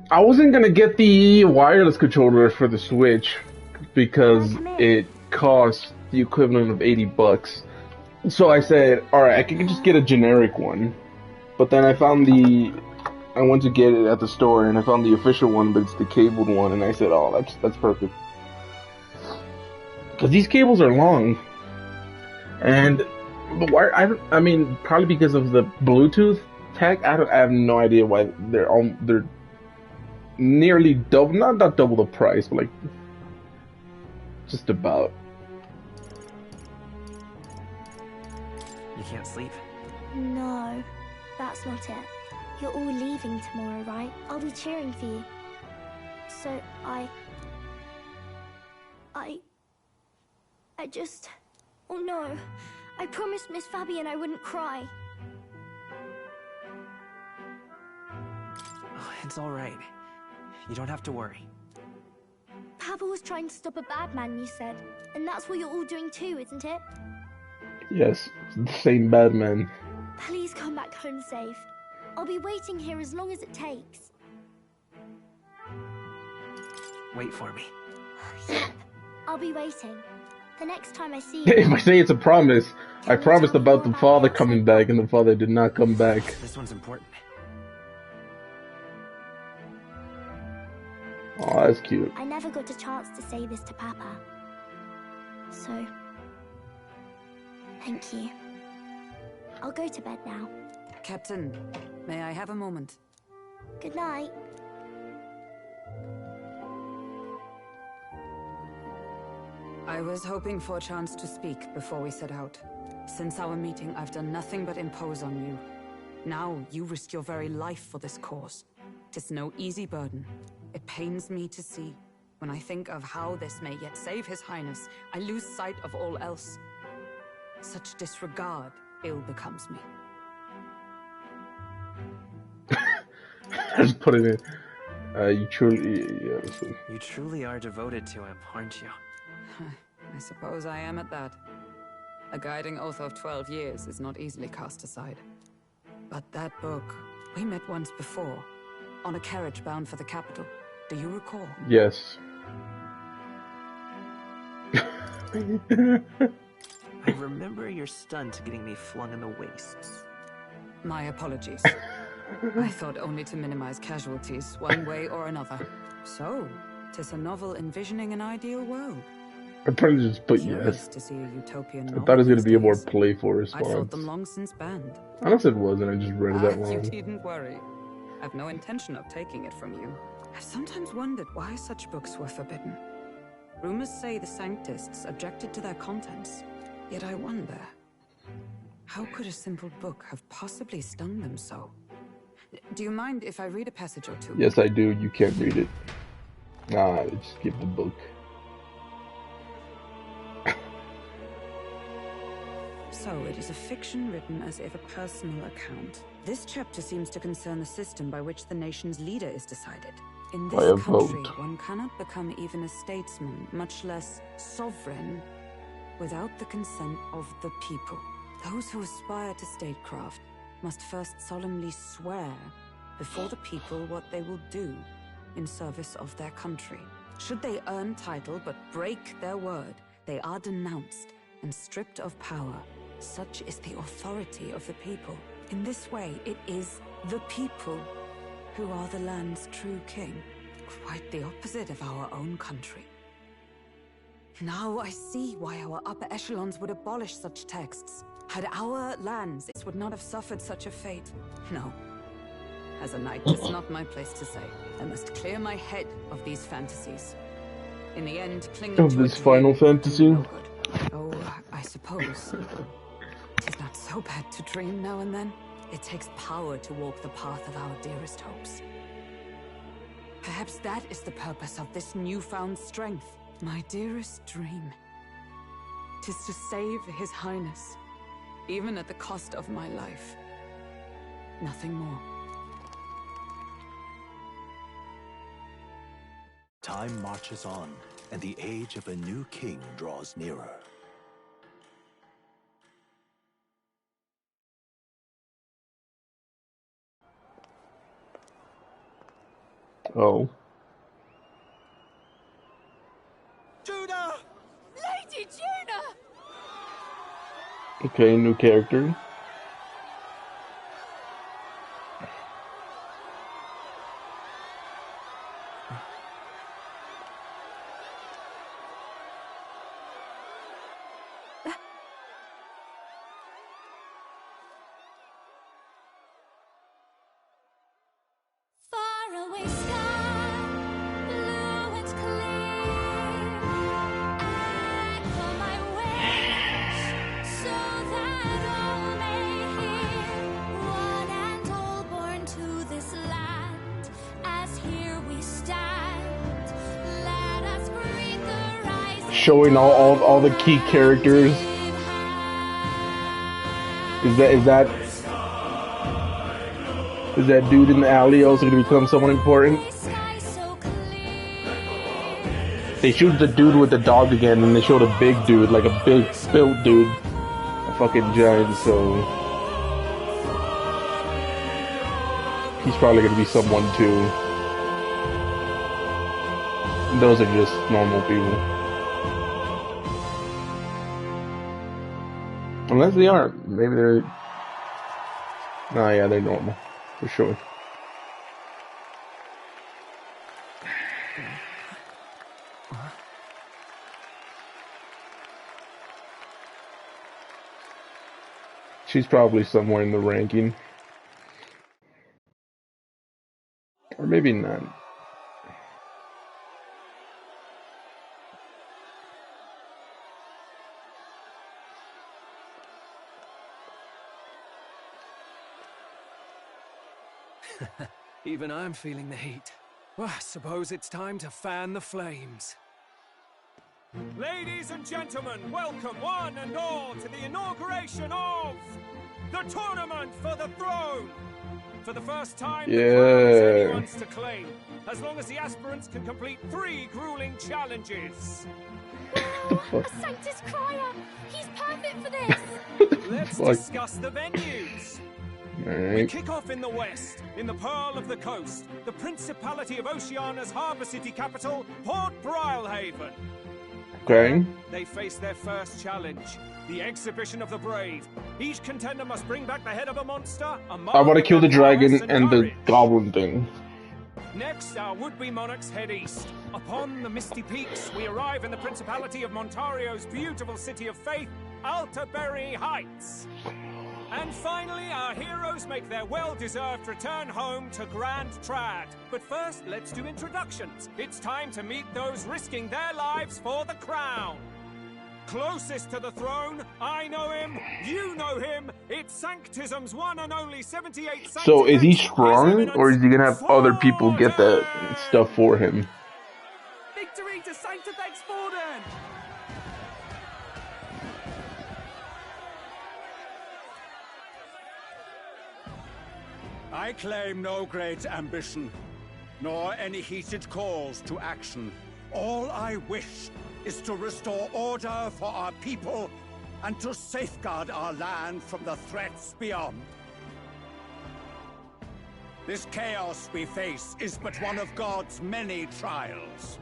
I wasn't gonna get the wireless controller for the Switch because it costs the equivalent of $80. So I said, alright, I can just get a generic one. But then I went to get it at the store and I found the official one, but it's the cabled one, and I said, oh, that's perfect. Because these cables are long. And the wire, I mean, probably because of the Bluetooth tech, I have no idea why they're nearly double, not double the price, but like just about. You can't sleep? No, that's not it. You're all leaving tomorrow, right? I'll be cheering for you. So I just... Oh no. I promised Miss Fabian I wouldn't cry. Oh, it's all right. You don't have to worry. Papa was trying to stop a bad man, you said. And that's what you're all doing too, isn't it? Yes, it's the same bad man. Please come back home safe. I'll be waiting here as long as it takes. Wait for me. Yep, I'll be waiting. The next time I see you... If I say it's a promise, I promised about the father coming back, and the father did not come back. This one's important. Oh, that's cute. I never got a chance to say this to Papa. So... thank you. I'll go to bed now. Captain, may I have a moment? Good night. I was hoping for a chance to speak before we set out. Since our meeting, I've done nothing but impose on you. Now, you risk your very life for this cause. 'Tis no easy burden. It pains me to see. When I think of how this may yet save His Highness, I lose sight of all else. Such disregard ill becomes me. Just put it in. You truly are devoted to him, aren't you? I suppose I am at that. A guiding oath of 12 years is not easily cast aside. But that book, we met once before, on a carriage bound for the capital. Do you recall? Yes. I remember your stunt getting me flung in the wastes. My apologies. I thought only to minimize casualties, one way or another. So, 'tis a novel envisioning an ideal world. I probably just put Curious yes. to see a utopian I novel thought it was going to these be a more days. playful I response. thought them long since banned. Unless it wasn't, I just read it that You long. needn't worry. I've no intention of taking it from you. I've sometimes wondered why such books were forbidden. Rumors say the Sanctists objected to their contents. Yet I wonder, how could a simple book have possibly stung them so? Do you mind if I read a passage or two? Yes, I do. You can't read it. Nah, just give the book. So, it is a fiction written as if a personal account. This chapter seems to concern the system by which the nation's leader is decided. In By a this country, vote. one cannot become even a statesman, much less sovereign, without the consent of the people. Those who aspire to statecraft must first solemnly swear before the people what they will do in service of their country. Should they earn title but break their word, they are denounced and stripped of power. Such is the authority of the people. In this way, it is the people who are the land's true king. Quite the opposite of our own country. Now I see why our upper echelons would abolish such texts. Had our lands, it would not have suffered such a fate. No. As a knight, it's not my place to say. I must clear my head of these fantasies. In the end, clinging Of to this a dream Final will do Fantasy? no good. Oh, I suppose. Tis not so bad to dream now and then. It takes power to walk the path of our dearest hopes. Perhaps that is the purpose of this newfound strength. My dearest dream. 'Tis to save His Highness, even at the cost of my life. Nothing more. Time marches on, and the age of a new king draws nearer. Oh. Judah! Lady Juna! Okay, new character. Faraway skies. showing all the key characters. Is that dude in the alley also going to become someone important? They shoot the dude with the dog again, and they showed a big dude, like a big built dude, a fucking giant. So he's probably going to be someone too. Those are just normal people. Unless they aren't. Maybe they're... Nah, yeah, they're normal. For sure. She's probably somewhere in the ranking. Or maybe not. Even I'm feeling the heat. Well, I suppose it's time to fan the flames. Ladies and gentlemen, welcome one and all to the inauguration of the Tournament for the Throne! For the first time, the crown is anyone's to claim, as long as the aspirants can complete 3 grueling challenges. Whoa, a Sanctus Crier! He's perfect for this! Let's discuss the venues. Right. We kick off in the west, in the Pearl of the Coast, the Principality of Oceania's harbour city capital, Port Brilehaven. Okay. They face their first challenge, the Exhibition of the Brave. Each contender must bring back the head of a monster, I want to kill the dragon and the goblin thing. Next, our would-be monarchs head east. Upon the misty peaks, we arrive in the Principality of Montario's beautiful city of faith, Altaberry Heights. And finally, our heroes make their well-deserved return home to Grand Trad. But first, let's do introductions. It's time to meet those risking their lives for the crown. Closest to the throne, I know him, you know him. It's Sanctism's one and only 78 So is he strong, or is he gonna have other people get that stuff for him? Victory to Sanctifex Forden! I claim no great ambition, nor any heated calls to action. All I wish is to restore order for our people and to safeguard our land from the threats beyond. This chaos we face is but one of God's many trials.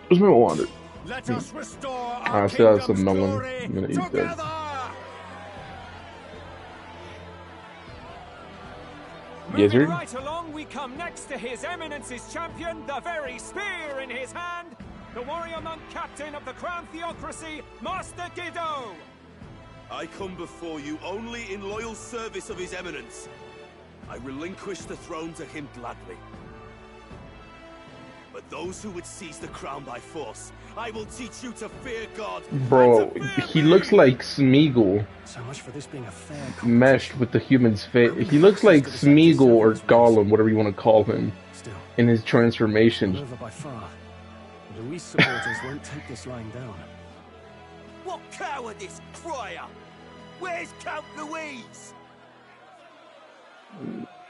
Where's my water? Let us restore our I still have kingdom's some melon. glory I'm gonna eat together! that. Moving right along, we come next to His Eminence's champion, the very spear in his hand, the warrior monk captain of the Crown Theocracy, Master Guido. I come before you only in loyal service of His Eminence. I relinquish the throne to him gladly. But those who would seize the crown by force, I will teach you to fear God. Bro, he looks like Smeagol. So much for this being a fair meshed with the human's face. He looks like Smeagol or Gollum, whatever you want to call him, in his transformation. Over by far. Luis supporters won't take this lying down. What cowardice, Crier! Where's Count Louise?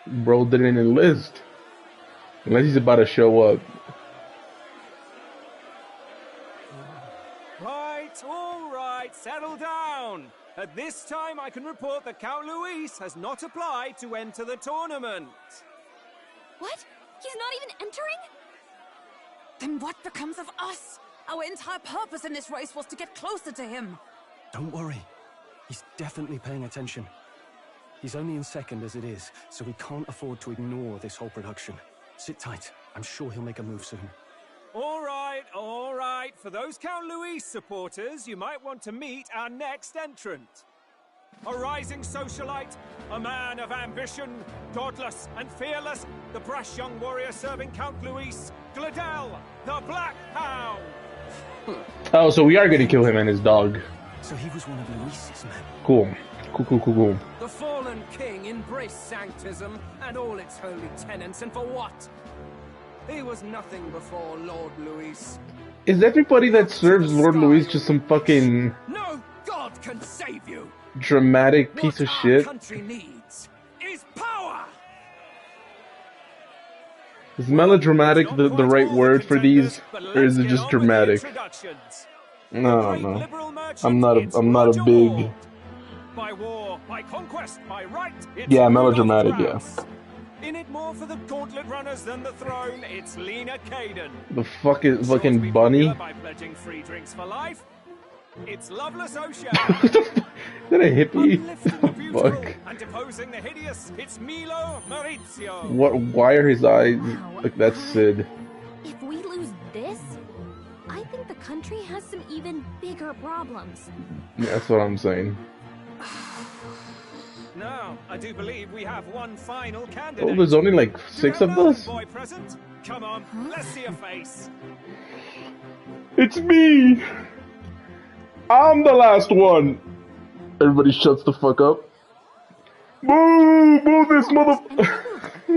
Bro didn't enlist. Unless he's about to show up. All right, settle down. At this time, I can report that Count Luis has not applied to enter the tournament. What? He's not even entering? Then what becomes of us? Our entire purpose in this race was to get closer to him. Don't worry. He's definitely paying attention. He's only in second as it is, so we can't afford to ignore this whole production. Sit tight. I'm sure he'll make a move soon. All right. For those Count Luis supporters, you might want to meet our next entrant. A rising socialite, a man of ambition, godless and fearless, the brash young warrior serving Count Luis, Gladel, the Black Hound. Oh, so we are going to kill him and his dog. So he was one of Luis's men. Cool. Cool. The fallen king embraced Sanctism and all its holy tenets, and for what? He was nothing before Lord Luis. Is everybody that serves Lord Louis just some fucking No god can save you. dramatic piece of What our shit? country needs is power. Is melodramatic the right word for these, or is it just dramatic? No. I'm not a big. By war, by conquest, by right, it's Yeah, Rudolph melodramatic. Yeah. Strauss. In it more for the gauntlet runners than the throne, it's Lena Kaden. The fuck is Sure to fucking be bunny? popular by pledging free drinks for life. It's Loveless Ocean. Is that a hippie? Fuck. And deposing the hideous, it's Milo Maurizio. What? Why are his eyes like that's Sid? If we lose this, I think the country has some even bigger problems. Yeah, that's what I'm saying. Now, I do believe we have one final candidate. Oh, there's only like 6 of us? Boy present? Come on, let's see your face. It's me! I'm the last one! Everybody shuts the fuck up. Boo! Boo this mother...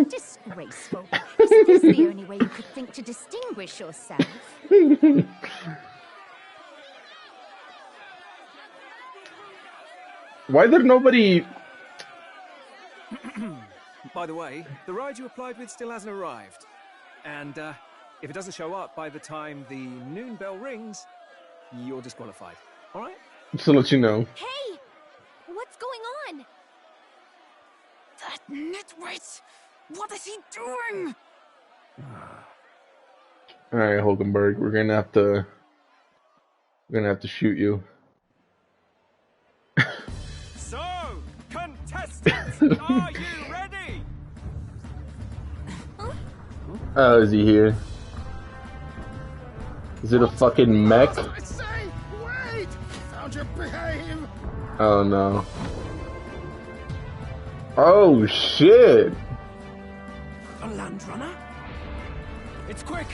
Disgraceful. Is this the only way you could think to distinguish yourself? Why did nobody... By the way, the ride you applied with still hasn't arrived. And if it doesn't show up by the time the noon bell rings, you're disqualified. All right? Just to let you know. Hey! What's going on? That nitwit! What is he doing? Alright, Hulkenberg, we're gonna have to shoot you. So, contestants, are you ready? Oh, is he here? Is it a fucking mech? Wait! Found your behave! Oh no. Oh shit! A land runner? It's quick!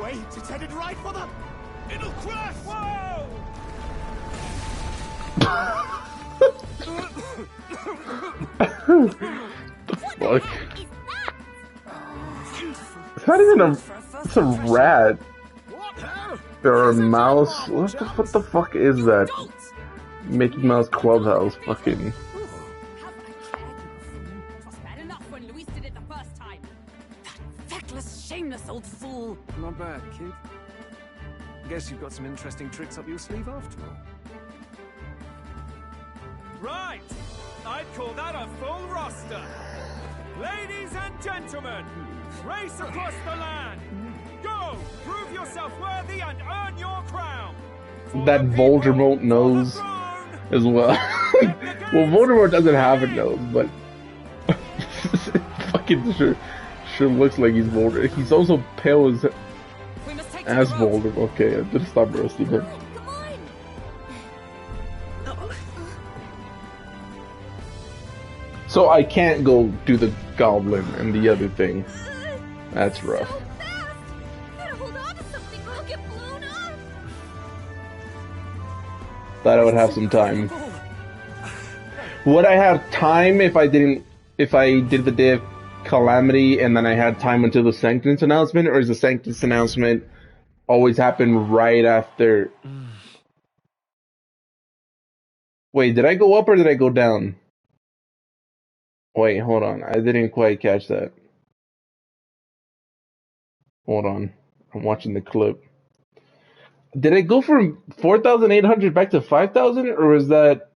Wait, it's headed right for the... It'll crash! Whoa! The fuck? It's not even a... It's a rat. Or a mouse. What the fuck is that? Mickey Mouse Clubhouse. Fucking... Feckless, shameless old fool. Not bad, kid. Guess you've got some interesting tricks up your sleeve after all. Right! I'd call that a full roster. Ladies and gentlemen, race across the land. Go! Prove yourself worthy and earn your crown. That Voldemort nose as well. Well, Voldemort doesn't have a nose, but it fucking sure looks like he's Voldemort. He's also pale as Voldemort. Okay, I just stop roasting him. So I can't go do the goblin and the other thing. That's rough. Thought I would have some time. Would I have time if I did the Day of Calamity and then I had time until the Sanctus announcement, or is the Sanctus announcement always happen right after? Wait, did I go up or did I go down? Wait, hold on. I didn't quite catch that. Hold on. I'm watching the clip. Did I go from 4,800 back to 5,000, or was that...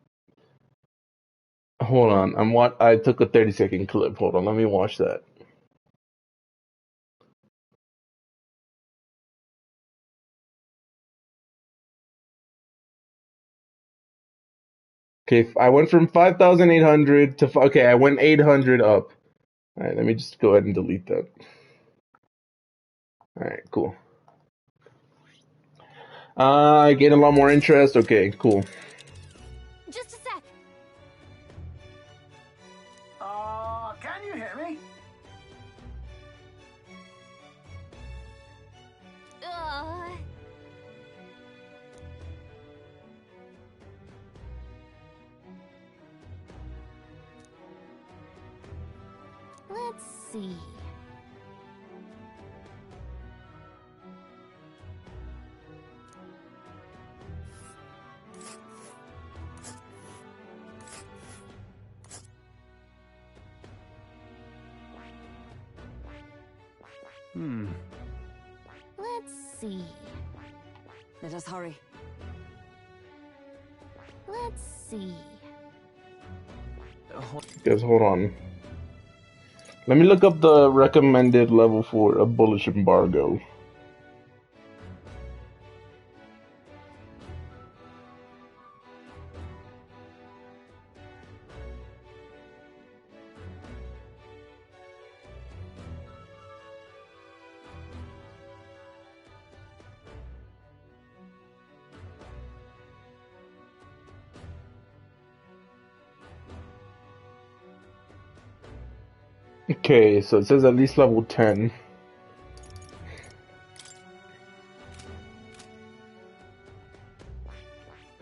Hold on. I took a 30-second clip. Hold on. Let me watch that. Okay, I went from 5,800 to... Okay, I went 800 up. Alright, let me just go ahead and delete that. Alright, cool. I gained a lot more interest. Okay, cool. Just a sec. Can you hear me? Let's see. Let's see. Let us hurry. Let's see. Guys, hold on. Let me look up the recommended level for a bullish embargo. Okay, so it says at least level 10.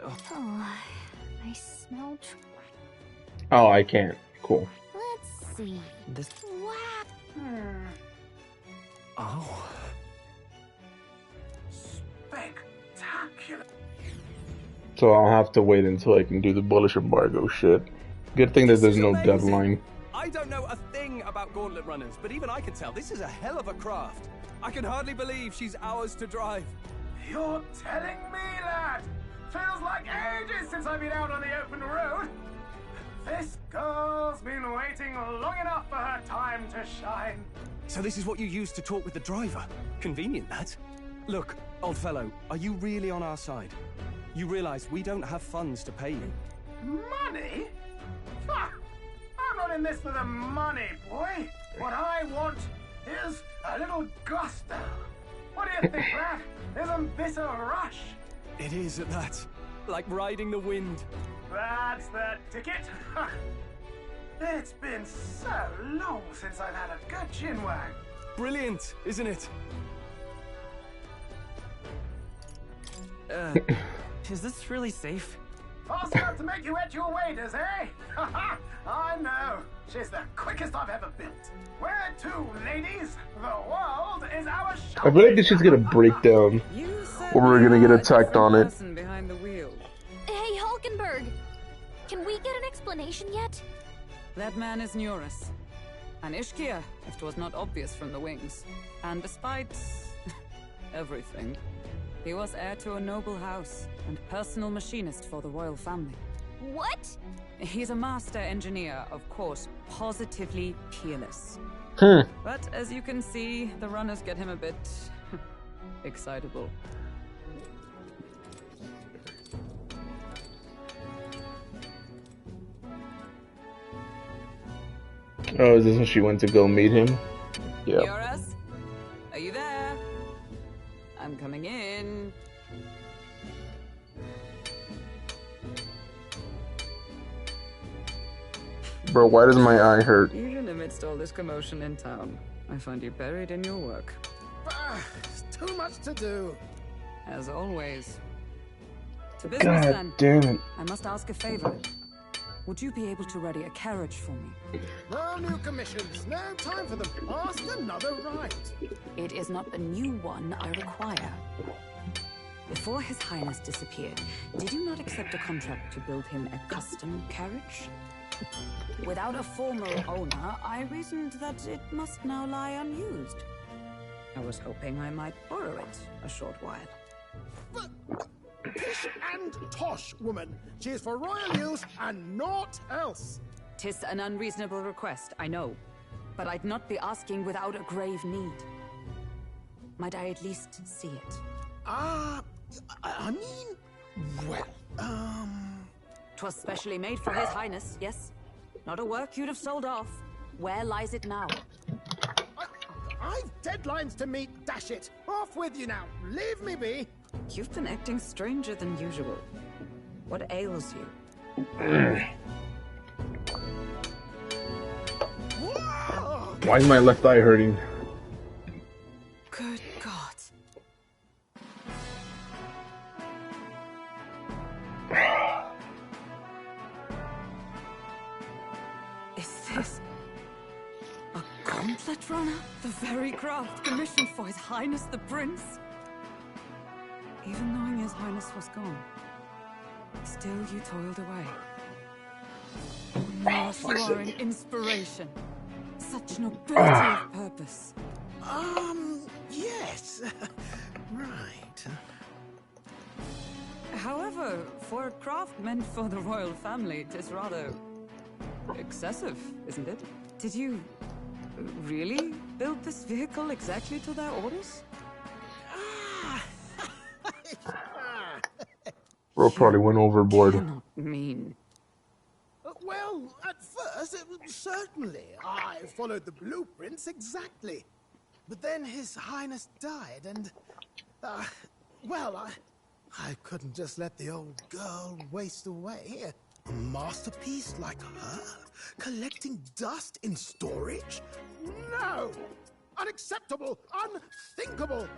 Oh, I smell. Oh, I can't. Cool. Let's see. This. Wow. Oh. Spectacular. So I'll have to wait until I can do the bullish embargo shit. Good thing that there's no deadline. I don't know a thing about gauntlet runners, but even I can tell this is a hell of a craft. I can hardly believe she's ours to drive. You're telling me, lad? Feels like ages since I've been out on the open road. This girl's been waiting long enough for her time to shine. So this is what you used to talk with the driver? Convenient, that. Look, old fellow, are you really on our side? You realize we don't have funds to pay you. Money? Ha! I'm not in this for the money, boy. What I want is a little gusto. What do you think, lad? Isn't this a rush? It is at that. Like riding the wind. That's the ticket. It's been so long since I've had a good chinwag. Brilliant, isn't it? Is this really safe? Fast enough to make you wet your waders, eh? I know. She's the quickest I've ever built. Where to, ladies? The world is our show. I feel like this is gonna break down, or we're gonna get attacked on it. Behind the wheel. Hey, Hulkenberg! Can we get an explanation yet? That man is Nuris. An Ishkia, if 'twas not obvious from the wings. And despite everything, he was heir to a noble house and personal machinist for the royal family. What? He's a master engineer, of course, positively peerless. But as you can see, the runners get him a bit excitable. Oh, is this when she went to go meet him? Yeah. Nuris? Are you there? I'm coming in. Bro, why does my eye hurt? Even amidst all this commotion in town, I find you buried in your work. Too much to do. As always. To business God then. damn it. I must ask a favor. Would you be able to ready a carriage for me? No new commissions. No time for them. Ask another ride. It is not a new one I require. Before His Highness disappeared, did you not accept a contract to build him a custom carriage? Without a formal owner, I reasoned that it must now lie unused. I was hoping I might borrow it a short while. Pish and tosh, woman. She is for royal use and naught else. 'Tis an unreasonable request, I know. But I'd not be asking without a grave need. Might I at least see it? I mean, well, 'Twas specially made for His Highness, yes? Not a work you'd have sold off. Where lies it now? I've deadlines to meet, dash it. Off with you now. Leave me be. You've been acting stranger than usual. What ails you? Why is my left eye hurting? Good God. Is this a gauntlet runner? The very craft commissioned for His Highness the Prince? Even knowing His Highness was gone, still you toiled away. Yes, you are an inspiration. Such nobility of purpose. Yes. Right. However, for a craft meant for the royal family, it is rather excessive, isn't it? Did you really build this vehicle exactly to their orders? Bro probably went overboard. Cannot mean. Well, at first, certainly. I followed the blueprints exactly. But then His Highness died, and... well, I couldn't just let the old girl waste away. A masterpiece like her? Collecting dust in storage? No! Unacceptable! Unthinkable!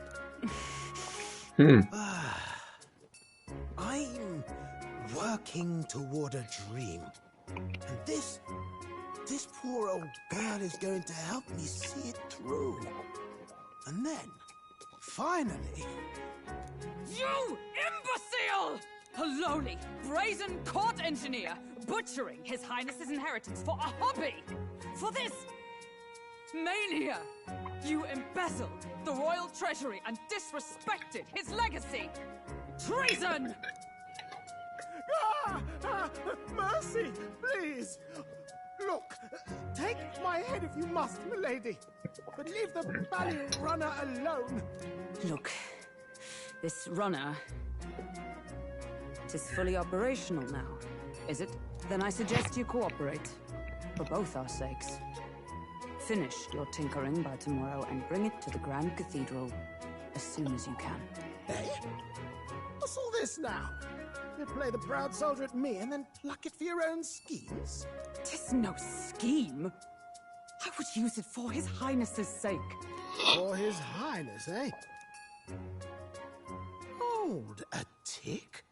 I'm working toward a dream. And this poor old girl is going to help me see it through. And then, finally... You imbecile! A lowly, brazen court engineer butchering His Highness's inheritance for a hobby! For this mania! You embezzled the royal treasury and disrespected his legacy! Treason! Mercy, please! Look, take my head if you must, milady. But leave the bally runner alone. Look, this runner... it is fully operational now, is it? Then I suggest you cooperate. For both our sakes. Finish your tinkering by tomorrow and bring it to the Grand Cathedral as soon as you can. Hey? What's all this now? You play the proud soldier at me and then pluck it for your own schemes? 'Tis no scheme. I would use it for His Highness's sake. For His Highness, eh? Hold a tick.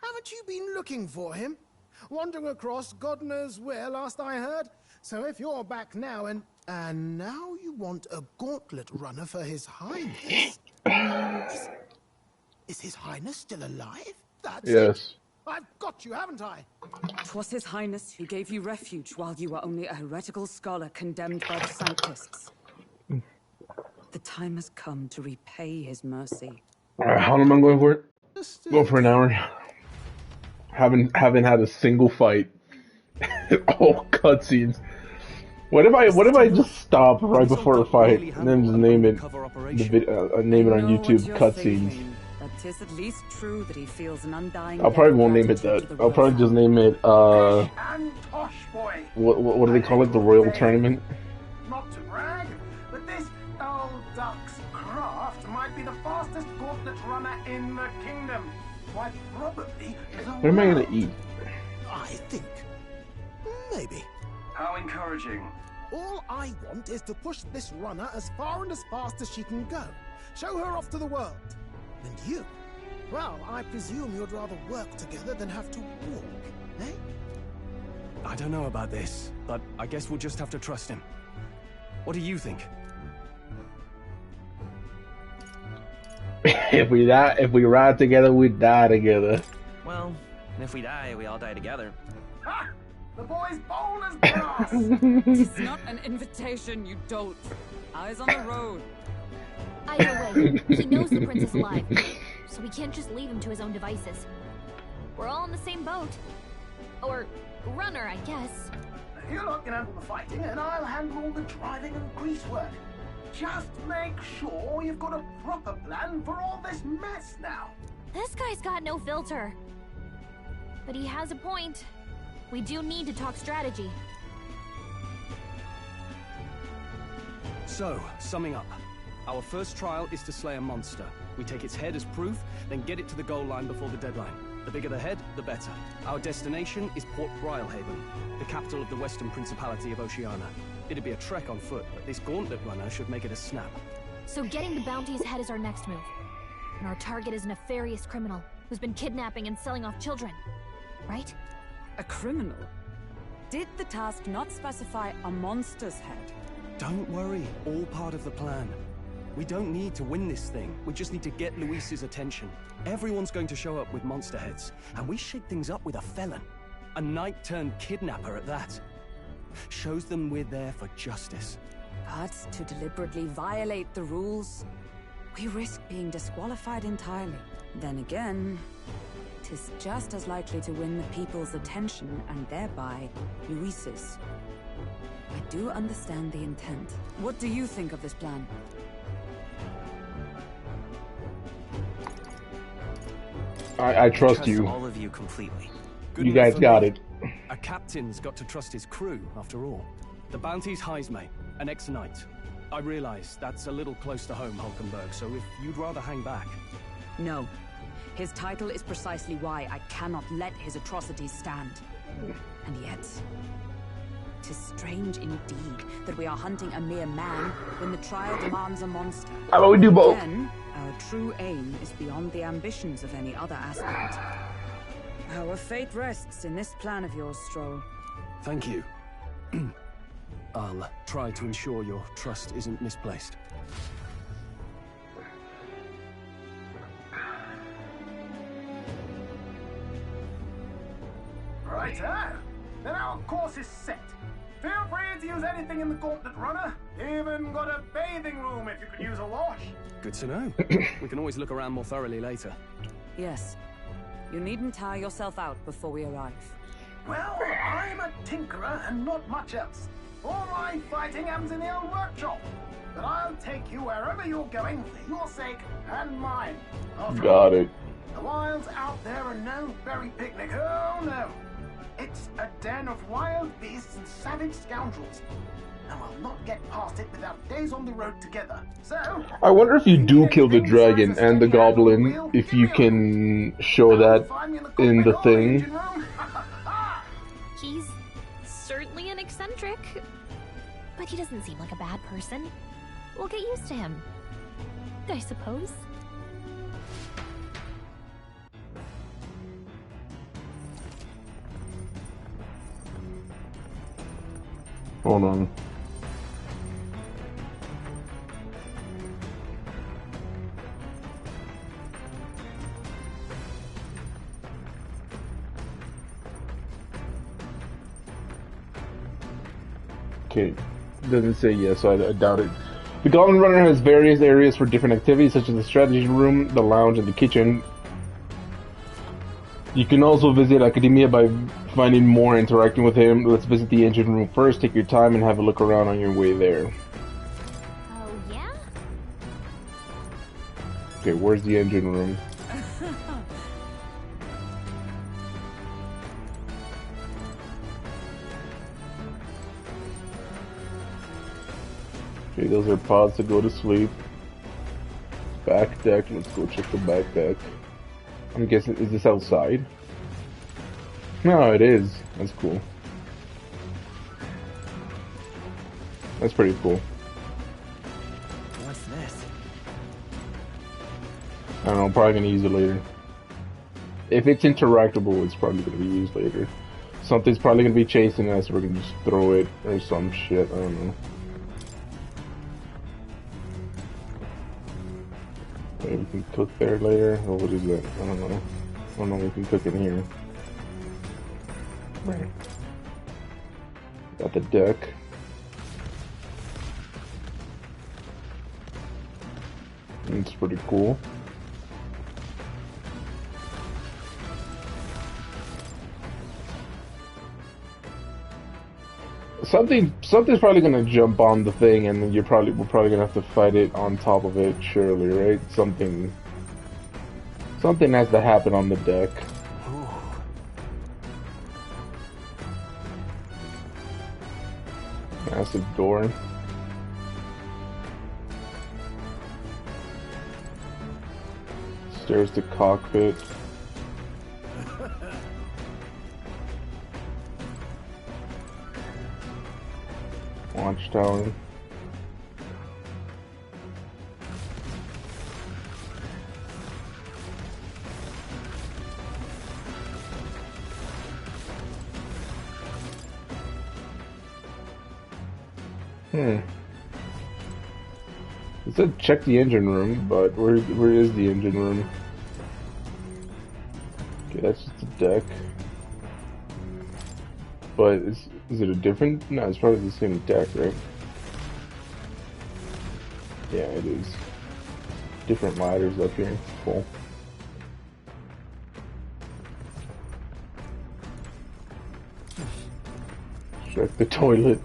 Haven't you been looking for him? Wandering across God knows where, last I heard. So if you're back now and now you want a gauntlet runner for His Highness... Is His Highness still alive? That's yes. It. I've got you, haven't I? 'Twas His Highness who gave you refuge while you were only a heretical scholar condemned by the Sanctists. The time has come to repay his mercy. Alright, how long am I going for it? Go for an hour. Haven't had a single fight. All cutscenes. What if I just stop right before the fight and then just name it name it on YouTube cutscenes? But 'tis at least true that he feels an undying. I probably won't name it that. I'll probably just name it what do they call it? The Royal Tournament? Not to brag, but this old duck's craft might be the fastest gauntlet runner in the kingdom. Quite probably. What am I gonna eat? I think maybe. How encouraging. All I want is to push this runner as far and as fast as she can go. Show her off to the world. And you? Well, I presume you'd rather work together than have to walk, eh? I don't know about this, but I guess we'll just have to trust him. What do you think? If we ride together, we die together. Well, if we die, we all die together. Ha! The boy's bold as brass! It's not an invitation, you dolt. Eyes on the road. Either way, he knows the prince is alive, so we can't just leave him to his own devices. We're all in the same boat. Or runner, I guess. You lot can handle the fighting, and I'll handle all the driving and grease work. Just make sure you've got a proper plan for all this mess now. This guy's got no filter. But he has a point. We do need to talk strategy. So, summing up. Our first trial is to slay a monster. We take its head as proof, then get it to the goal line before the deadline. The bigger the head, the better. Our destination is Port Brylehaven, the capital of the Western Principality of Oceania. It'd be a trek on foot, but this gauntlet runner should make it a snap. So getting the bounty's head is our next move. And our target is a nefarious criminal who's been kidnapping and selling off children. Right? A criminal? Did the task not specify a monster's head? Don't worry, all part of the plan. We don't need to win this thing. We just need to get Luis's attention. Everyone's going to show up with monster heads, and we shake things up with a felon. A knight-turned-kidnapper at that. Shows them we're there for justice. But to deliberately violate the rules, we risk being disqualified entirely. Then again, 'tis just as likely to win the people's attention and thereby Luis's. I do understand the intent. What do you think of this plan? I trust you. All of you completely. Good You enough guys for got me. it. A captain's got to trust his crew, after all. The bounty's Heismay, an ex-knight. I realize that's a little close to home, Hulkenberg, so if you'd rather hang back... No. His title is precisely why I cannot let his atrocities stand. And yet, 'tis strange indeed that we are hunting a mere man when the trial demands a monster. How about we do both? Then, our true aim is beyond the ambitions of any other aspirant. Our fate rests in this plan of yours, Stroll. Thank you. I'll try to ensure your trust isn't misplaced. Righto. Then our course is set. Feel free to use anything in the Gauntlet Runner. Even got a bathing room if you could use a wash. Good to know. We can always look around more thoroughly later. Yes. You needn't tire yourself out before we arrive. Well, I'm a tinkerer and not much else. All my fighting happens in the old workshop. But I'll take you wherever you're going for your sake and mine. Got it. The wilds out there are no berry picnic. Oh no. It's a den of wild beasts and savage scoundrels. And we'll not get past it without days on the road together. So, I wonder if you do kill the dragon and the goblin, if you can show that in the thing. He's certainly an eccentric, but he doesn't seem like a bad person. We'll get used to him, I suppose. Hold on. Okay, doesn't say yes, so I doubt it. The Goblin Runner has various areas for different activities, such as the strategy room, the lounge, and the kitchen. You can also visit Academia by finding more, interacting with him. Let's visit the engine room first. Take your time and have a look around on your way there. Oh, yeah? Okay, where's the engine room? Okay, those are pods to go to sleep. Back deck, let's go check the back deck. I'm guessing, is this outside? No, it is. That's cool. That's pretty cool. What's this? I don't know, I'm probably gonna use it later. If it's interactable, it's probably gonna be used later. Something's probably gonna be chasing us, we're gonna just throw it or some shit, I don't know. Maybe we can cook there later, or what is that? I don't know. I don't know if we can cook in here. Right. Got the deck. It's pretty cool. Something's probably gonna jump on the thing, and then we're probably gonna have to fight it on top of it, surely, right? Something has to happen on the deck. Massive door. Stairs to cockpit. Watchtower. It said check the engine room, but where is the engine room? Okay, that's just a deck. But is it a different? No, it's probably the same deck, right? Yeah, it is. Different ladders up here. Cool. Check the toilet.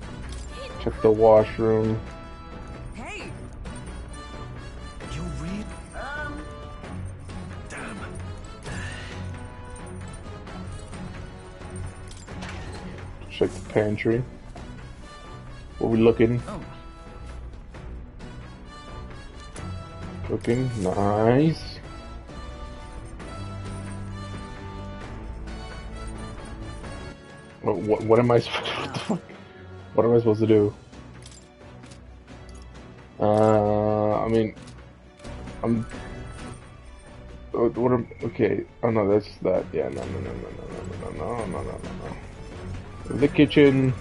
Check the washroom. Hey! You read? Damn. Check the pantry. Where we looking? Oh. Looking nice. What am I what am I supposed to do? I mean, what am, okay. Oh no, that's that. Yeah, no. The kitchen.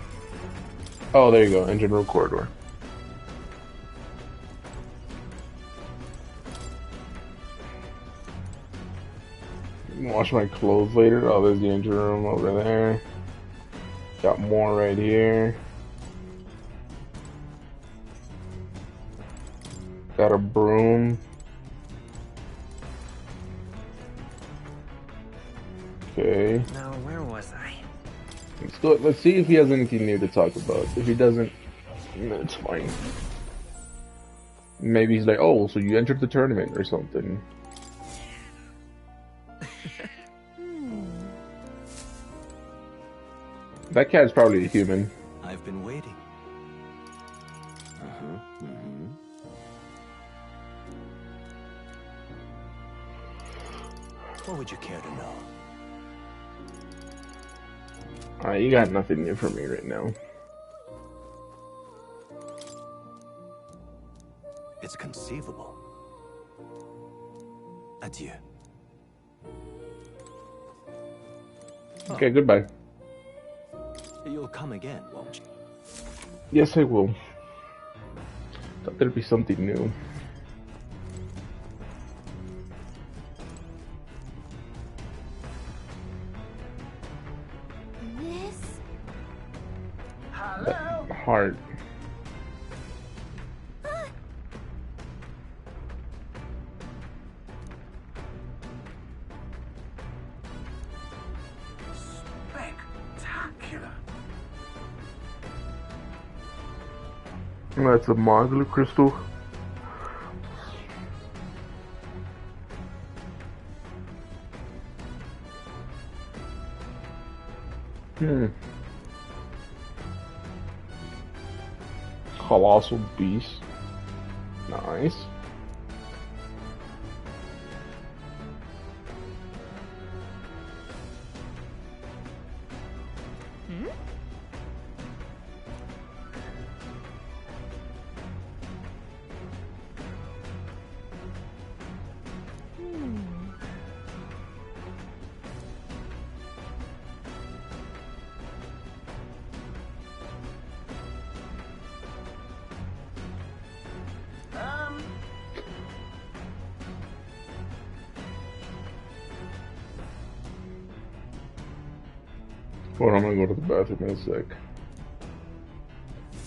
Oh, there you go. Engine room corridor. Wash my clothes later. Oh, there's the engine room over there. Got more right here. Got a broom. Okay. Now, where was I? Let's go. Let's see if he has anything new to talk about. If he doesn't, it's fine. Maybe he's like, "Oh, so you entered the tournament or something." That cat's probably a human. I've been waiting. What would you care to know? Alright, you got nothing new for me right now. It's conceivable. Adieu. Okay, goodbye. You'll come again, won't you? Yes, I will. Thought there'd be something new. This? That heart. Spectacular. That's a Moglu crystal. Colossal beast. Nice. Hold on, I'm gonna go to the bathroom in a sec.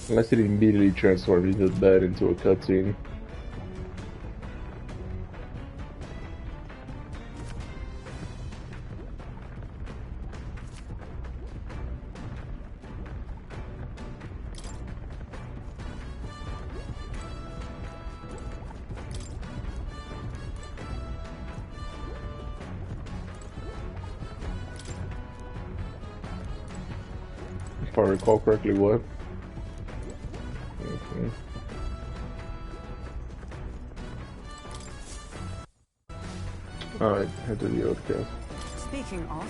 Unless it immediately transforms the bed into a cutscene. If I recall correctly, what? Alright, head to the outcast. Speaking of,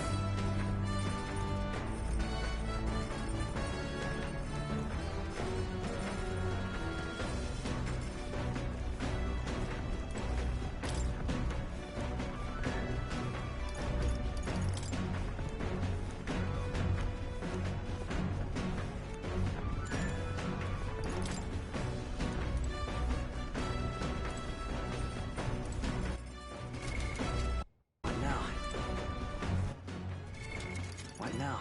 What now?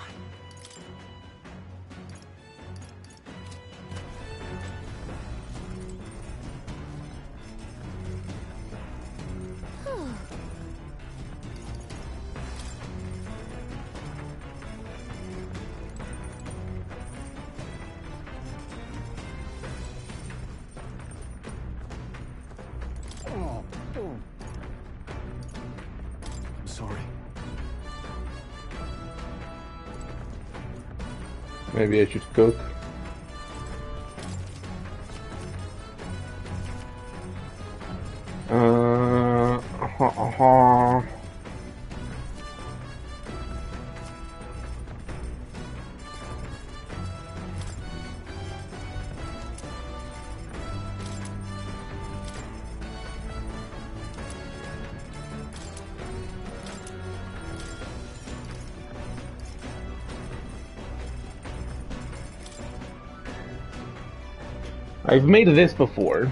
Maybe I should cook. I've made this before.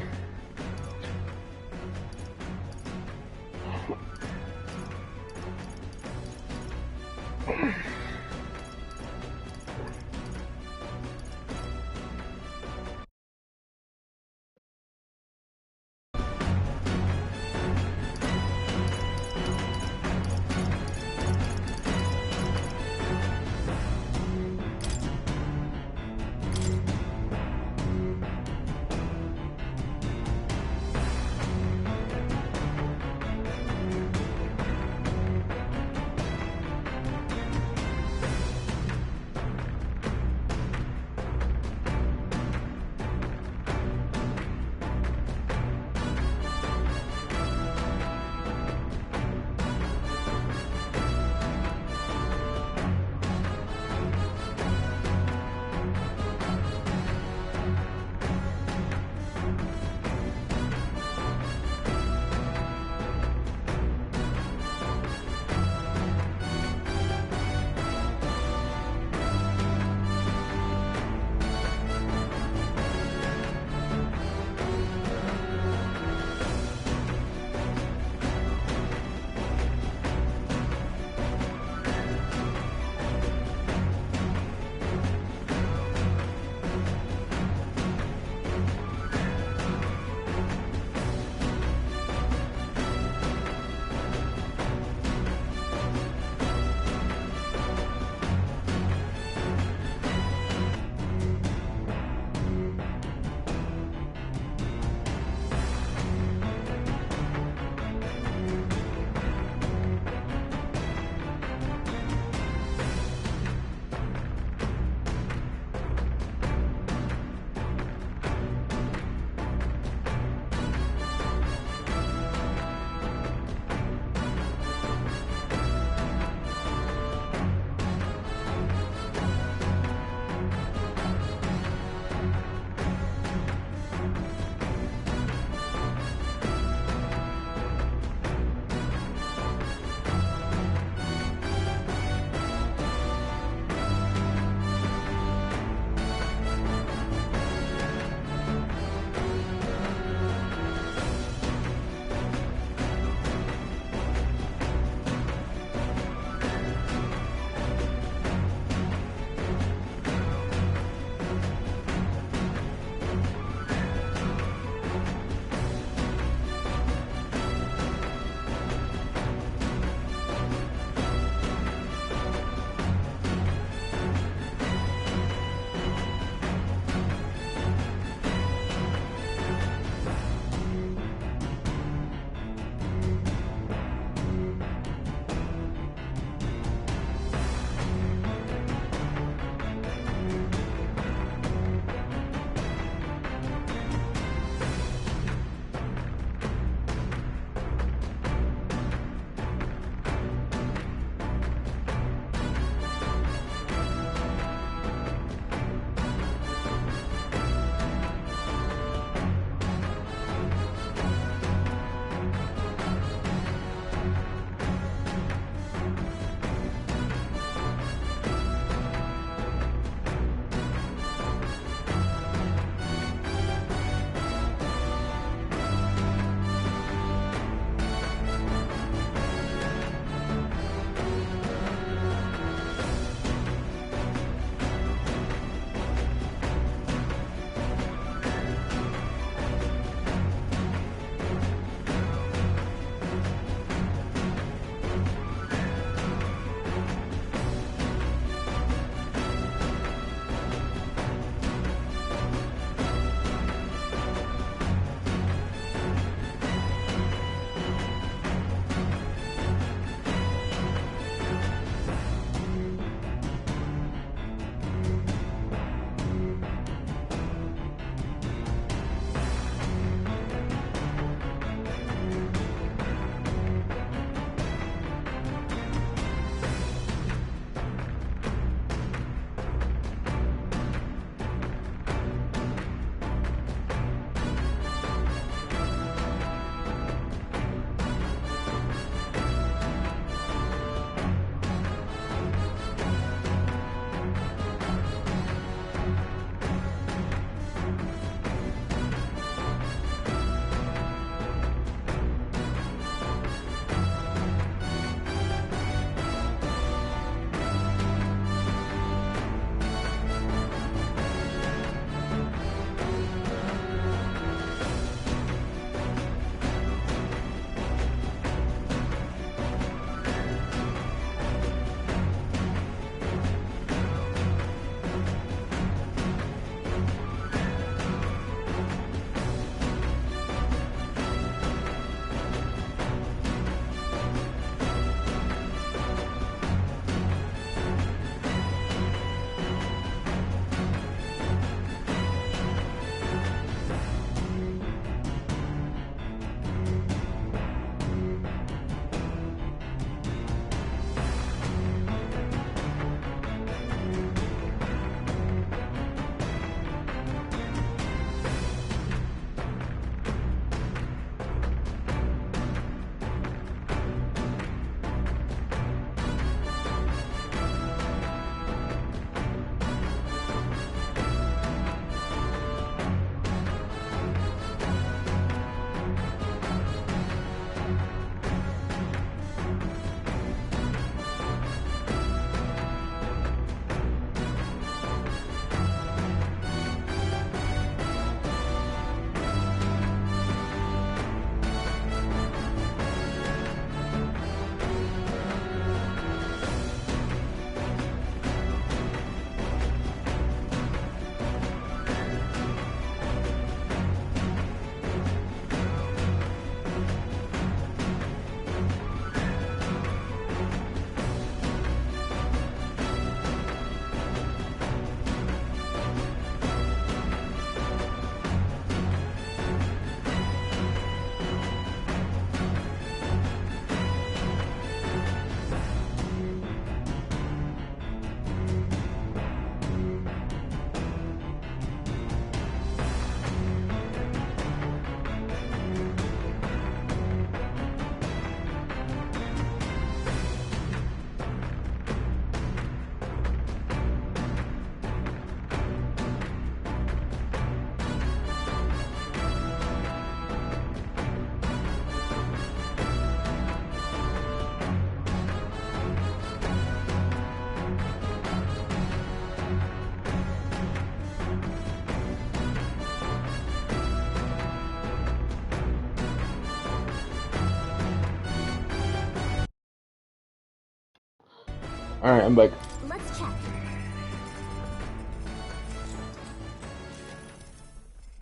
Alright, I'm back. Let's check.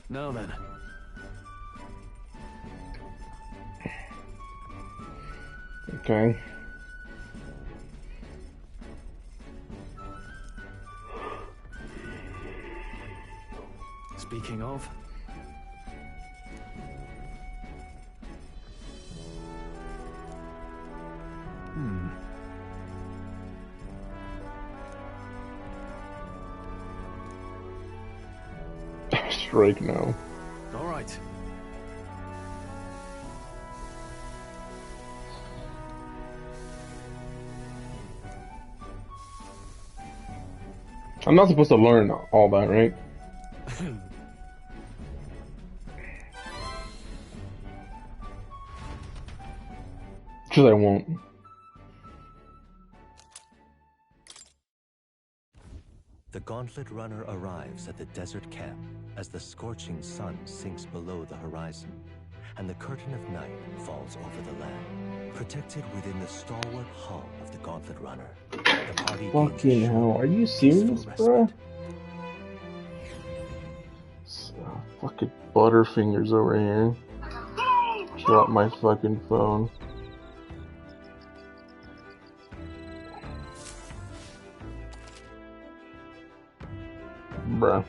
Now then. Okay. Speaking of, Strike now. all right. I'm not supposed to learn all that, right? Because I won't. The Gauntlet Runner arrives at the desert camp as the scorching sun sinks below the horizon, and the curtain of night falls over the land. Protected within the stalwart hull of the Gauntlet Runner, the party Fucking hell, are you serious, bro? Fucking Butterfingers over here. Drop my fucking phone. Bruh.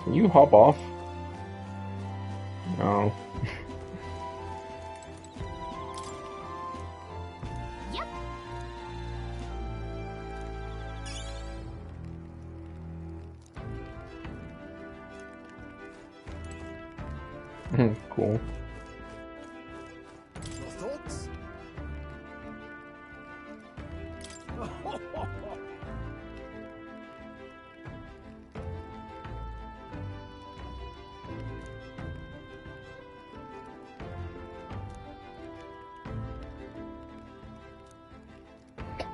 Can you hop off? No. Cool. Your thoughts?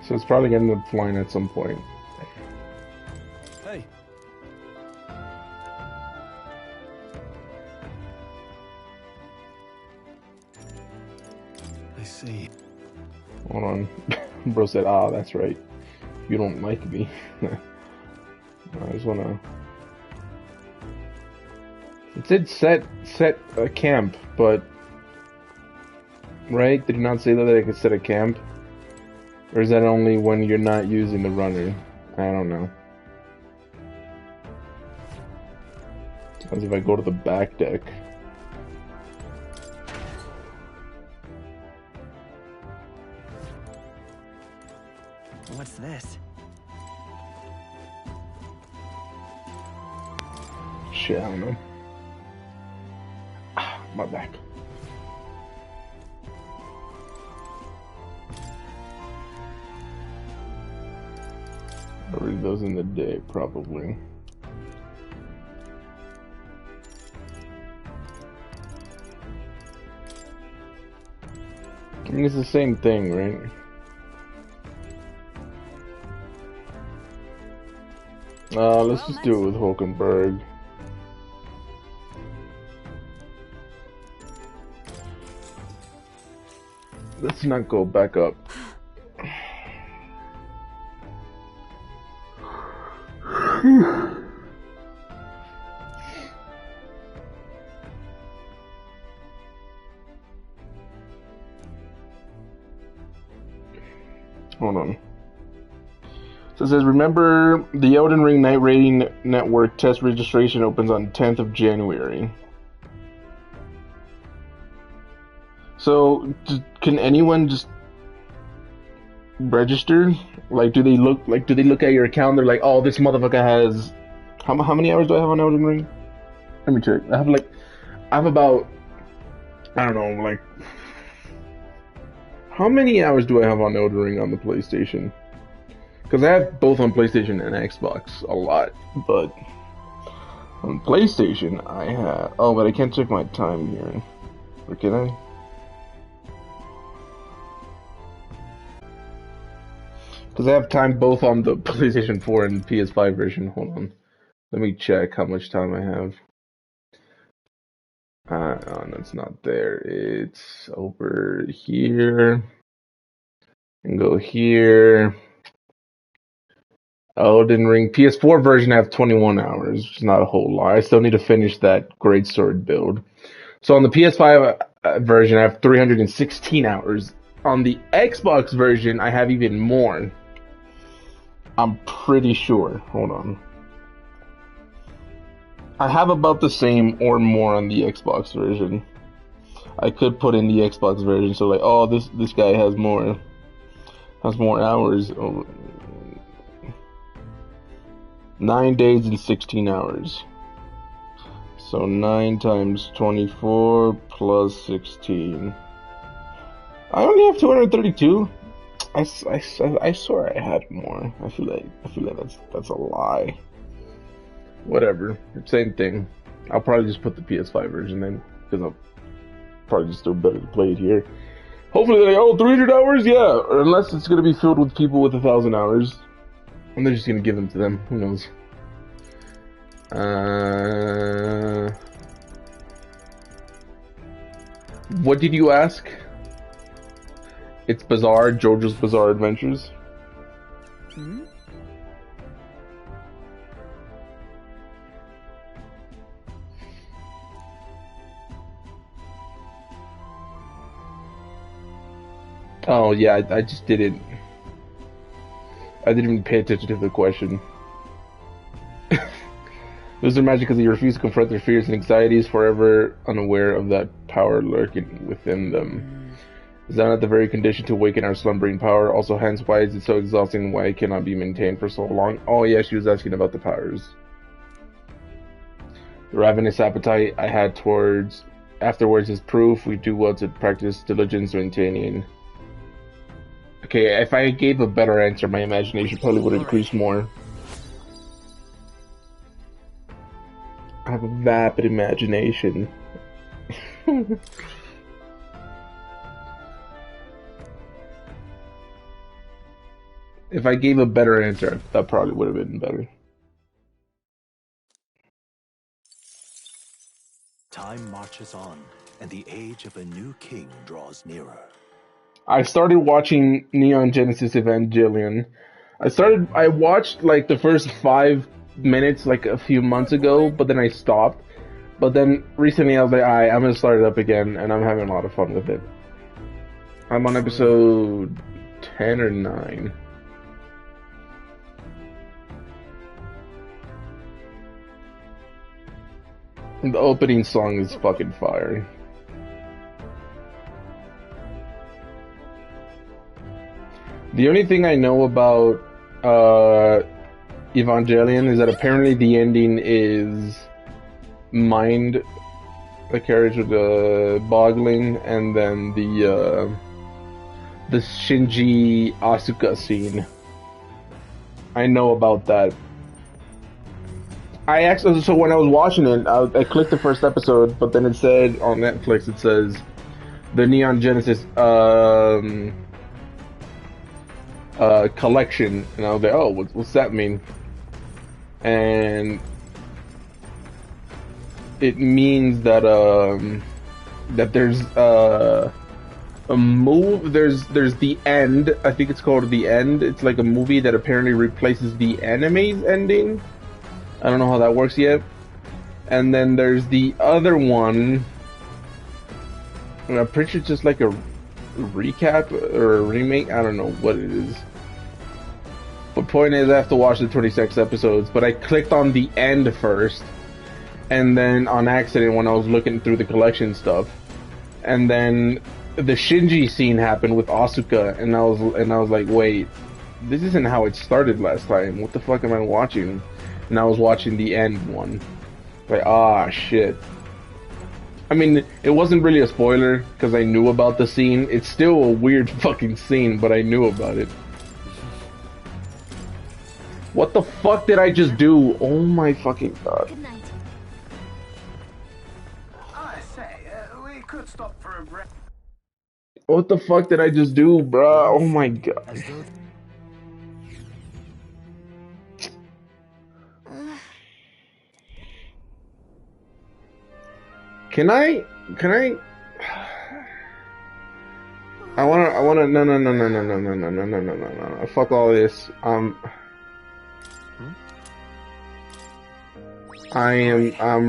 So it's probably gonna end up flying at some point. Hey. I see. Hold on. Bro said, ah, that's right. You don't like me. I just wanna... It did set a camp, but... Right? Did it not say that I could set a camp? Or is that only when you're not using the runner? I don't know. As if I go to the back deck. What's this? Shit, I don't know. Ah, my back. I'll read those in the day, probably. I mean, it's the same thing, right? Let's just do it with Hulkenberg. Let's not go back up. Hold on. So it says, remember, the Elden Ring Night Rating Network test registration opens on 10th of January. So, can anyone just register? Like, do they look at your account? They're like, oh, this motherfucker has... How many hours do I have on Elden Ring? Let me check. I have about... I don't know, like... How many hours do I have on Elden Ring on the PlayStation? Because I have both on PlayStation and Xbox a lot, but On PlayStation, I have... Oh, but I can't check my time here. Or can I? Because I have time both on the PlayStation 4 and PS5 version. Hold on. Let me check how much time I have. Oh, no, it's not there. It's over here. And go here. Elden Ring. PS4 version, I have 21 hours, which is not a whole lot. I still need to finish that Greatsword build. So on the PS5 version, I have 316 hours. On the Xbox version, I have even more. I'm pretty sure. Hold on. I have about the same or more on the Xbox version. I could put in the Xbox version, so like, oh, this guy has more hours. Oh, 9 days and 16 hours. So 9 times 24 plus 16. I only have 232. I swear I had more. I feel like that's a lie. Whatever, same thing. I'll probably just put the PS5 version in because I'll probably just do better to play it here. Hopefully they're like, oh, 300 hours, yeah. Or unless it's gonna be filled with people with 1,000 hours, and they're just gonna give them to them. Who knows? What did you ask? It's Bizarre, JoJo's Bizarre Adventures. Hmm? Oh yeah, I just didn't. I didn't even pay attention to the question. Lose their magic because they refuse to confront their fears and anxieties, forever unaware of that power lurking within them. Is that not the very condition to awaken our slumbering power? Also, hence, why is it so exhausting and why it cannot be maintained for so long? Oh yeah, she was asking about the powers. The ravenous appetite I had afterwards is proof we do well to practice diligence maintaining. Okay, if I gave a better answer, my imagination probably would increase more. I have a vapid imagination. If I gave a better answer, that probably would have been better. Time marches on, and the age of a new king draws nearer. I started watching Neon Genesis Evangelion. I watched like the first 5 minutes like a few months ago, but then I stopped. But then recently I was like, I'm gonna start it up again, and I'm having a lot of fun with it. I'm on episode 10 or 9. The opening song is fucking fire. The only thing I know about Evangelion is that apparently the ending is mind the carriage of the boggling, and then the Shinji Asuka scene. I know about that. So when I was watching it, I clicked the first episode, but then it said on Netflix, it says the Neon Genesis collection, and I was like, oh, what's that mean? And it means that that there's a move. There's The End. I think it's called The End. It's like a movie that apparently replaces the anime's ending. I don't know how that works yet. And then there's the other one. And I'm pretty sure it's just like a recap or a remake. I don't know what it is. But point is, I have to watch the 26 episodes. But I clicked on The End first, and then on accident when I was looking through the collection stuff, and then the Shinji scene happened with Asuka, and I was like, wait, this isn't how it started last time. What the fuck am I watching? And I was watching The End one. Like, shit. I mean, it wasn't really a spoiler because I knew about the scene. It's still a weird fucking scene, but I knew about it. What the fuck did I just do? Oh my fucking god. could stop for a break. What the fuck did I just do, bruh? Oh my god. Can I? I wanna, no. Fuck all this. I'm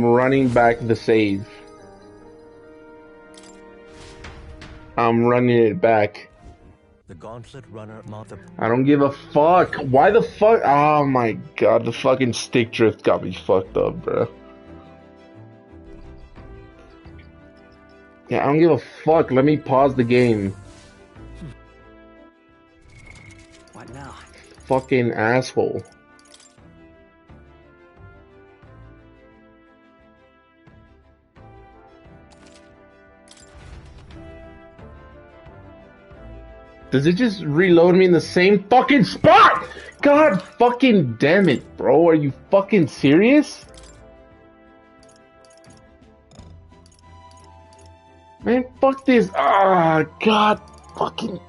running back the save. I'm running it back. The Gauntlet Runner I don't give a fuck. Why the fuck? Oh my god, the fucking stick drift got me fucked up, bro. Yeah, I don't give a fuck. Let me pause the game. What now? Fucking asshole. Does it just reload me in the same fucking spot? God fucking damn it, bro. Are you fucking serious? Man, fuck this. Ah, God fucking...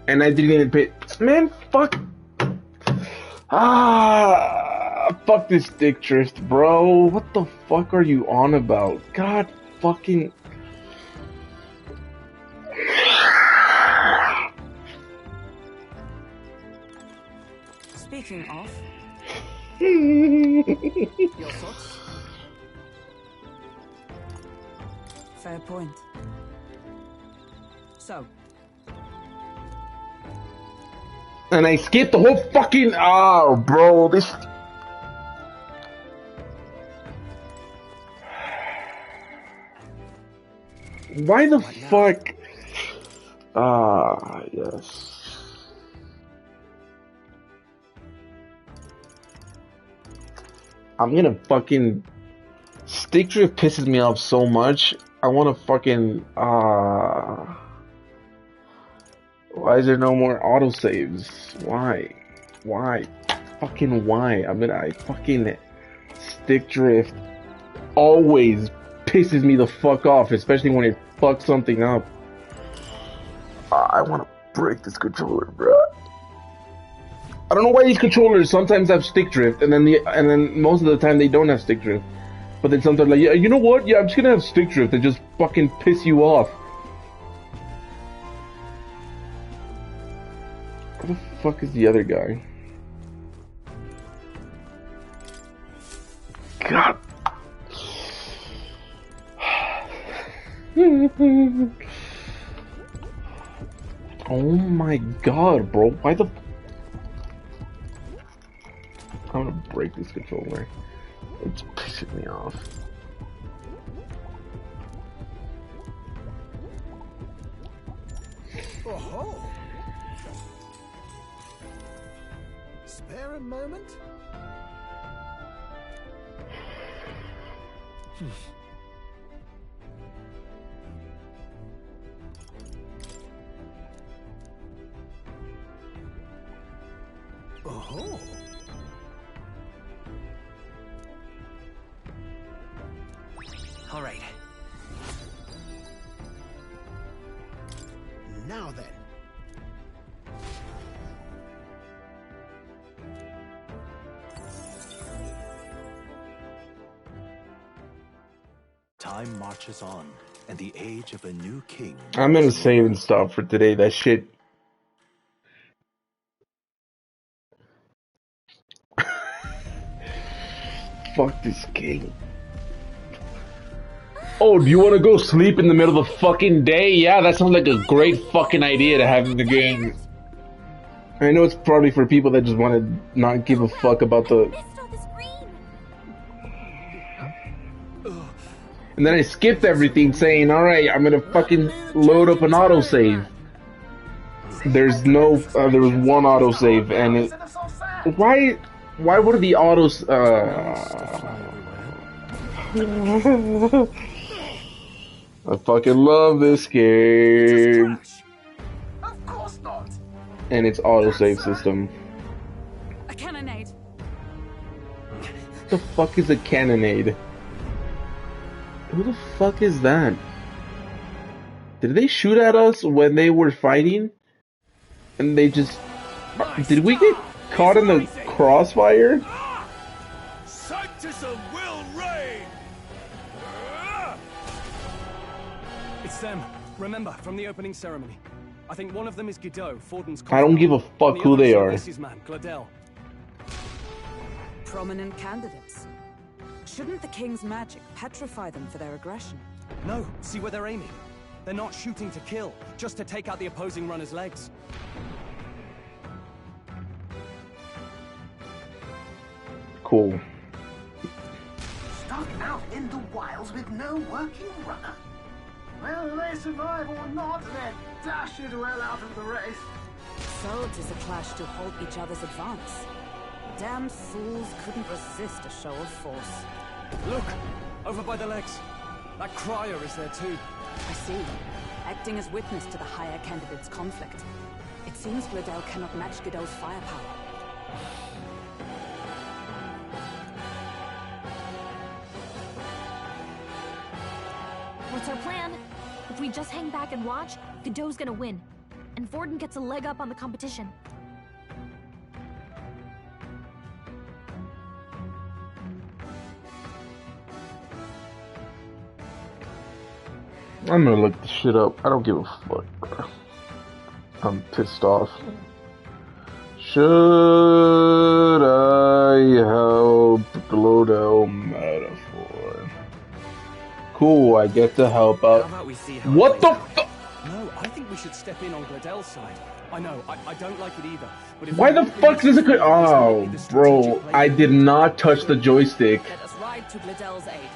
And I didn't even pay... Man, fuck... Fuck this stick drift, bro. What the fuck are you on about? God fucking... Speaking of... Your thoughts? Fair point. So... And I skipped the whole fucking... Oh, bro, this... Why the fuck? Ah, yes. I'm gonna fucking... Stick drift pisses me off so much. I wanna fucking... Why is there no more autosaves? Why? Why? Fucking why? I fucking... Stick drift always pisses me the fuck off, especially when it fucks something up. I want to break this controller, bro. I don't know why these controllers sometimes have stick drift, and then most of the time they don't have stick drift. But then sometimes like, yeah, you know what? Yeah, I'm just gonna have stick drift and just fucking piss you off. Where the fuck is the other guy? God. Oh my god, bro. Why the... I'm gonna break this controller. It's pissing me off. Oh-ho. Spare a moment? Oh-ho. All right. Now then. Time marches on, and the age of a new king... I'm gonna save and stop for today. That shit... Fuck this game. Oh, do you want to go sleep in the middle of the fucking day? Yeah, that sounds like a great fucking idea to have in the game. I know it's probably for people that just want to not give a fuck about the... And then I skipped everything saying, alright, I'm gonna fucking load up an autosave. There's no... there was one autosave, and it... Why would the autos... I fucking love this game. Of course not. and its autosave system. A cannonade. What the fuck is a cannonade? Who the fuck is that? Did they shoot at us when they were fighting? And they just... Did we get caught in the crossfire? Sanctism will reign! It's them. Remember, from the opening ceremony. I think one of them is Godot, Forden's I don't give a fuck who they are. This is man, Gladel. Prominent candidates. Shouldn't the king's magic petrify them for their aggression? No, see where they're aiming. They're not shooting to kill, just to take out the opposing runner's legs. Cool. Stuck out in the wilds with no working runner. Whether they survive or not, they're dashed well out of the race. So it is a clash to halt each other's advance. Damned fools couldn't resist a show of force. Look! Over by the legs. That crier is there too. I see. Acting as witness to the higher candidate's conflict. It seems Gladel cannot match Godot's firepower. What's our plan? If we just hang back and watch, Godot's gonna win. And Forden gets a leg up on the competition. I'm gonna look this shit up. I don't give a fuck. I'm pissed off. Should I help Glodell Metaphor? Cool, I get to help out. What the fuck? No, I think we should step in on Gladel's side. I know, I don't like it either. But if Why the fuck does it go? Oh, bro, I did not touch the joystick. Let us ride to Gladel's aid.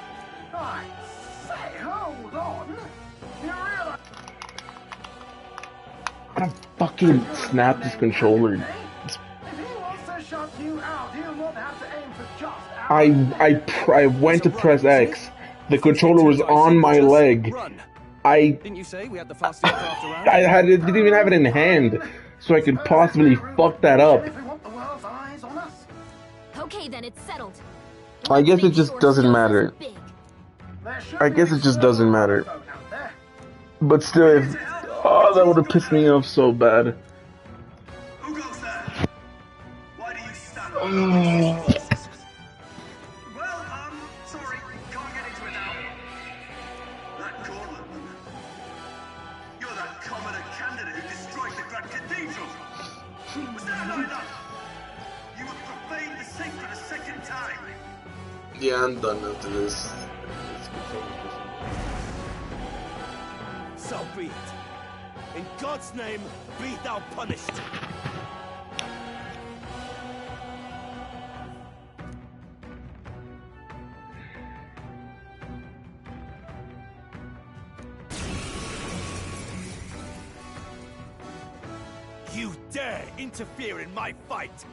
I say, hold on. You realize... I fucking snapped this controller. If he wants to shut you out, he'll not have to aim for just I went to press X. The controller was on my leg. Didn't you say we had the fastest craft around? Didn't even have it in hand, so I could possibly fuck that up. Okay, then it's settled. I guess it just doesn't matter. I guess it just doesn't matter. But still, that would have pissed me off so bad. Who goes there? Why do you stand sorry, can't get into it now. That gauntlet one. You're that commoner candidate who destroyed the Grand Cathedral. Was that not enough? You have profaned the sacred a second time. Yeah, I'm done after this. So be it. In God's name, be thou punished. You dare interfere in my fight!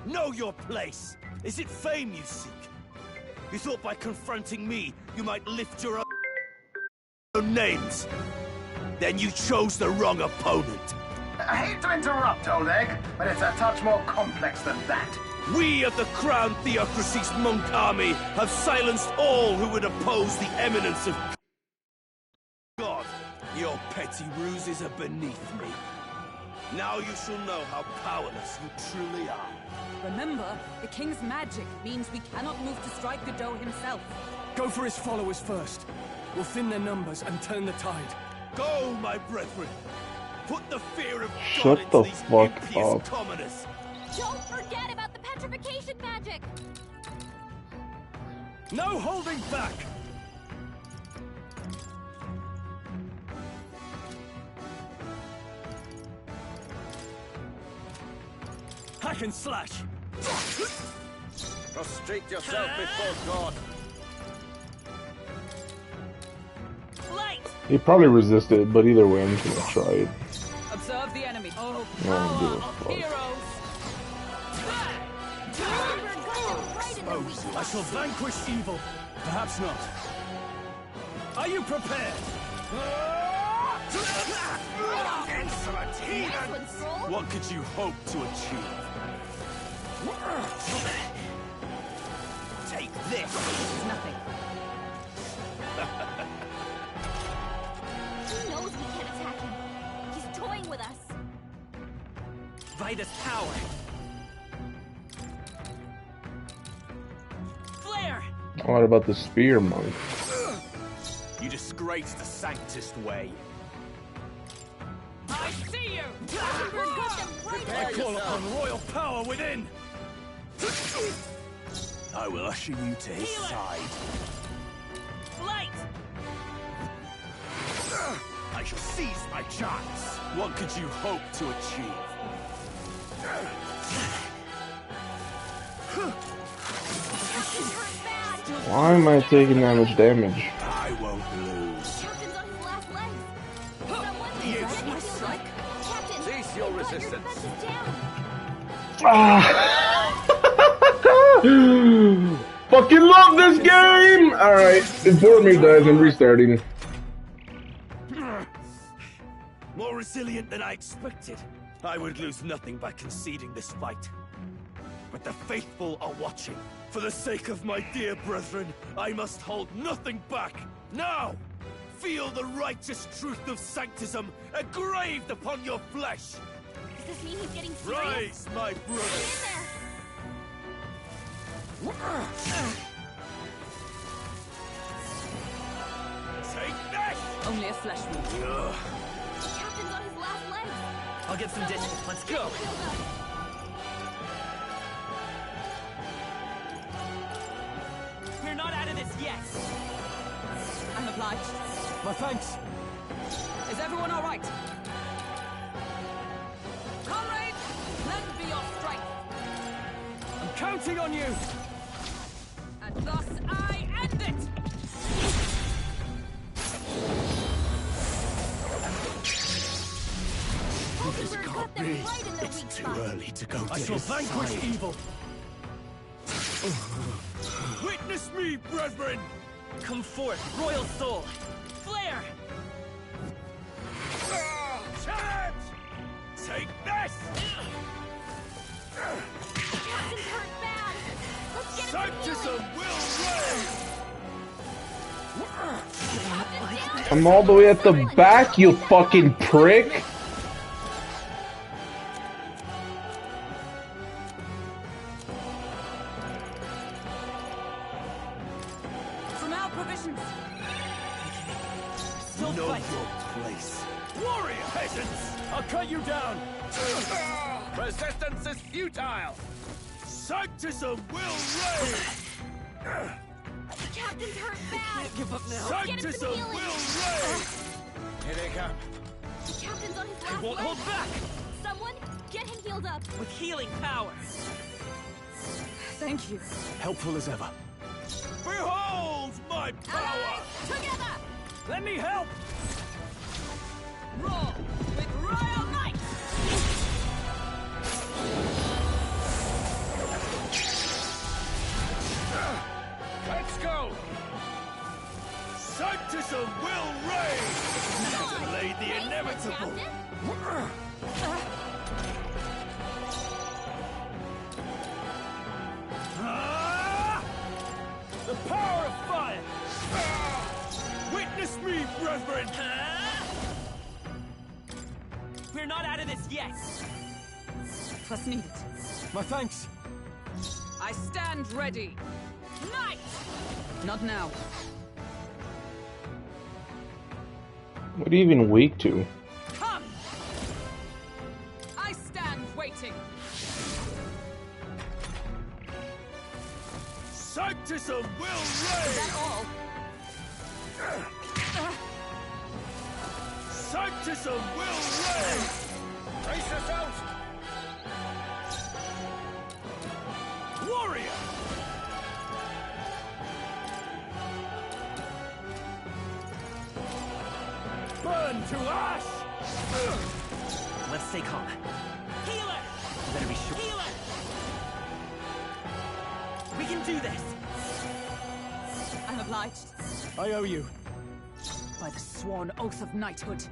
Know your place! Is it fame you seek? You thought by confronting me, you might lift your own names? Then you chose the wrong opponent. I hate to interrupt, old egg, but it's a touch more complex than that. We of the Crown Theocracy's monk army have silenced all who would oppose the eminence of God. Your petty ruses are beneath me. Now you shall know how powerless you truly are. Remember, the king's magic means we cannot move to strike Godot himself. Go for his followers first. We'll thin their numbers and turn the tide. Go, my brethren. Put the fear of Shut God the into these fuck impious up. commoners. Don't forget about the petrification magic! No holding back! Hack and slash! Prostrate yourself before God. He probably resisted, but either way, I'm just gonna try it. Observe the enemy. Oh, I don't give a fuck. I shall vanquish evil. Perhaps not. Are you prepared? Answer insolent heathen! What could you hope to achieve? Take this! Nothing. He knows we can't attack him. He's toying with us. Vitus power. Flare! What about the spear monk? You disgrace the Sanctist way. I see you! I call upon royal power within! I will usher you to his side. Light! I shall seize my chance. What could you hope to achieve? Why am I taking that much damage? I won't lose. Cease your resistance. Fucking love this game! Alright, before me dies, I'm restarting. More resilient than I expected. I would lose nothing by conceding this fight. But the faithful are watching. For the sake of my dear brethren, I must hold nothing back. Now! Feel the righteous truth of sanctism engraved upon your flesh! Does this mean he's getting serious? Rise, my brothers! Take this! Only a flesh wound. The captain's on his last legs. I'll get some distance. Let's go. We're not out of this yet. I'm obliged. My thanks. Is everyone all right? Comrades, lend me your strength. I'm counting on you! And thus I end it! This can't be. It's too early to go to I shall his vanquish side. evil. Witness me, brethren! Come forth, royal soul. Flare! Charge! Take this! Captain's hurt bad. Let's get him some Sanctism healing. will reign! I'm all the way at the back, you fucking prick! From our provisions. Know your place. Warrior peasants! I'll cut you down. Resistance is futile. Sanctism will reign! The captain's hurt bad. Give up now. Let's get him some Sanctism healing. will reign! Here they come. The captain's on his I last won't legs. hold back. Someone, get him healed up. With healing power. Thank you. Helpful as ever. Behold my power! Together. Let me help. Roar with royal might! Let's go. Sanctism will reign! Delay the inevitable! The power of fire. Witness me, brethren! We're not out of this yet. Twas needed. My thanks. I stand ready. Knight! Not now. What are you even weak to? Come! I stand waiting. Sanctism will Is reign! that all? Sanctism will reign! Brace yourselves. Warrior! Burn to ash. Let's stay calm. Healer! You better be sure. Healer! We can do this. I'm obliged. I owe you. By the sworn oath of knighthood.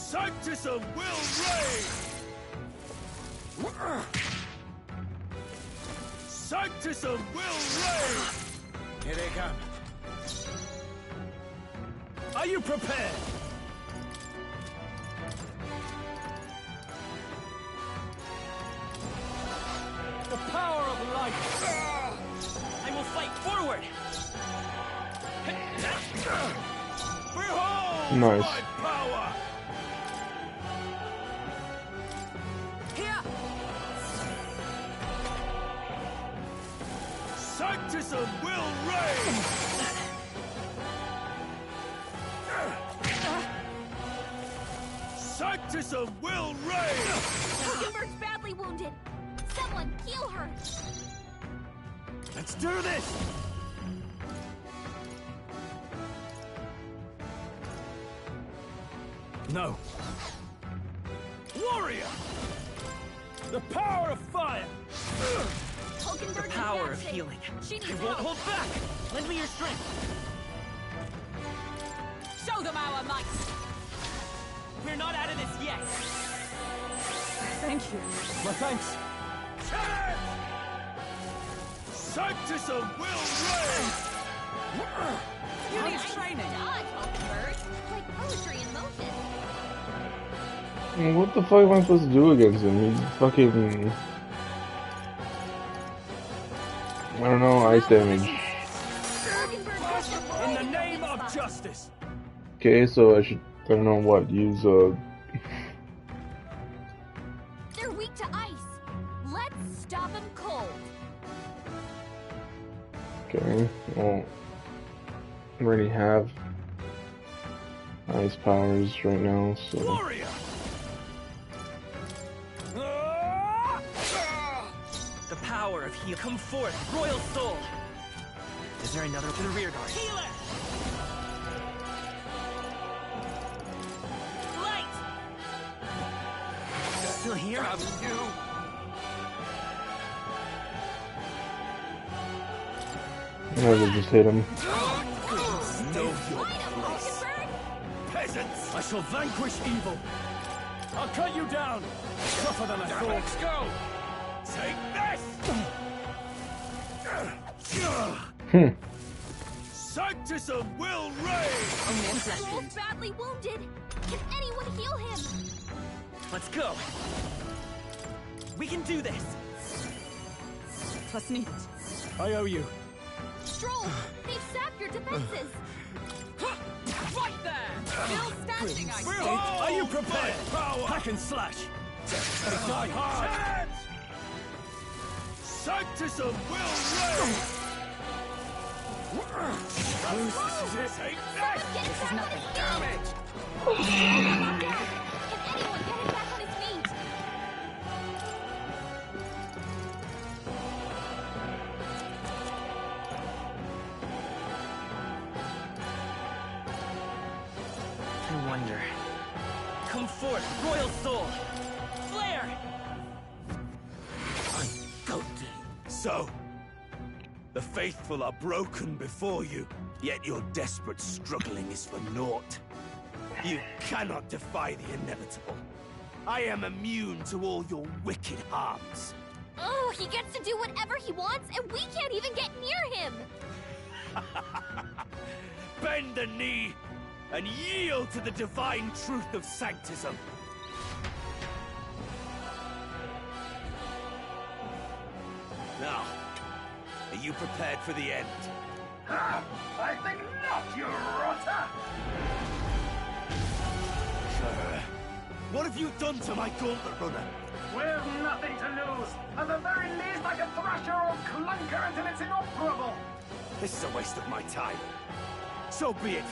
Sanctism will reign! Sanctism will reign! Here they come. Are you prepared? The power of light! I will fight forward! Behold Nice. my power! Here! Sanctism will reign! Sanctism will reign! Hugenberg's badly wounded. Someone heal her. Let's do this! No. Warrior! The power of fire! Hulkenberg The power of advancing. healing. She needs I won't help. hold back! Lend me your strength! Show them our might! We're not out of this yet! Thank you. My thanks. Charge! Sanctism will reign! You need training. Dodge, Hulkenberg. Like poetry in motion. What the fuck am I supposed to do against him? He's fucking... I don't know, ice damage. In the name of justice! Okay, so I should, I don't know what, use They're weak to ice. Let's stop them cold. okay, well, I already have ice powers right now, so... Warrior! The power of heal. Come forth, royal soul! Is there another to the rear guard? Healer! Light! Still here? I will just hit him. Know your place. Peasants! I shall vanquish evil! I'll cut you down. Tougher than I thought. Let's go! Take this! Sanctism will reign! Troll's badly wounded. Can anyone heal him? Let's go! We can do this! Was nicht. I owe you. Stroll, they've sapped your defenses. Right there! Still standing, I see. Are you prepared? Power! Hack and slash. Die hard! Sanctism will reign! This is it! Take this! This is nothing. Damn it! Can anyone get him back on his feet? I wonder. Come forth, royal soul! Flare! So, the faithful are broken before you, yet your desperate struggling is for naught. You cannot defy the inevitable. I am immune to all your wicked harms. Oh, he gets to do whatever he wants, and we can't even get near him. Bend the knee and yield to the divine truth of sanctism. Now, are you prepared for the end? Ha! I think not, you rotter! What have you done to my gauntlet runner? We've nothing to lose. At the very least, I can thrash your old clunker until it's inoperable. This is a waste of my time. So be it.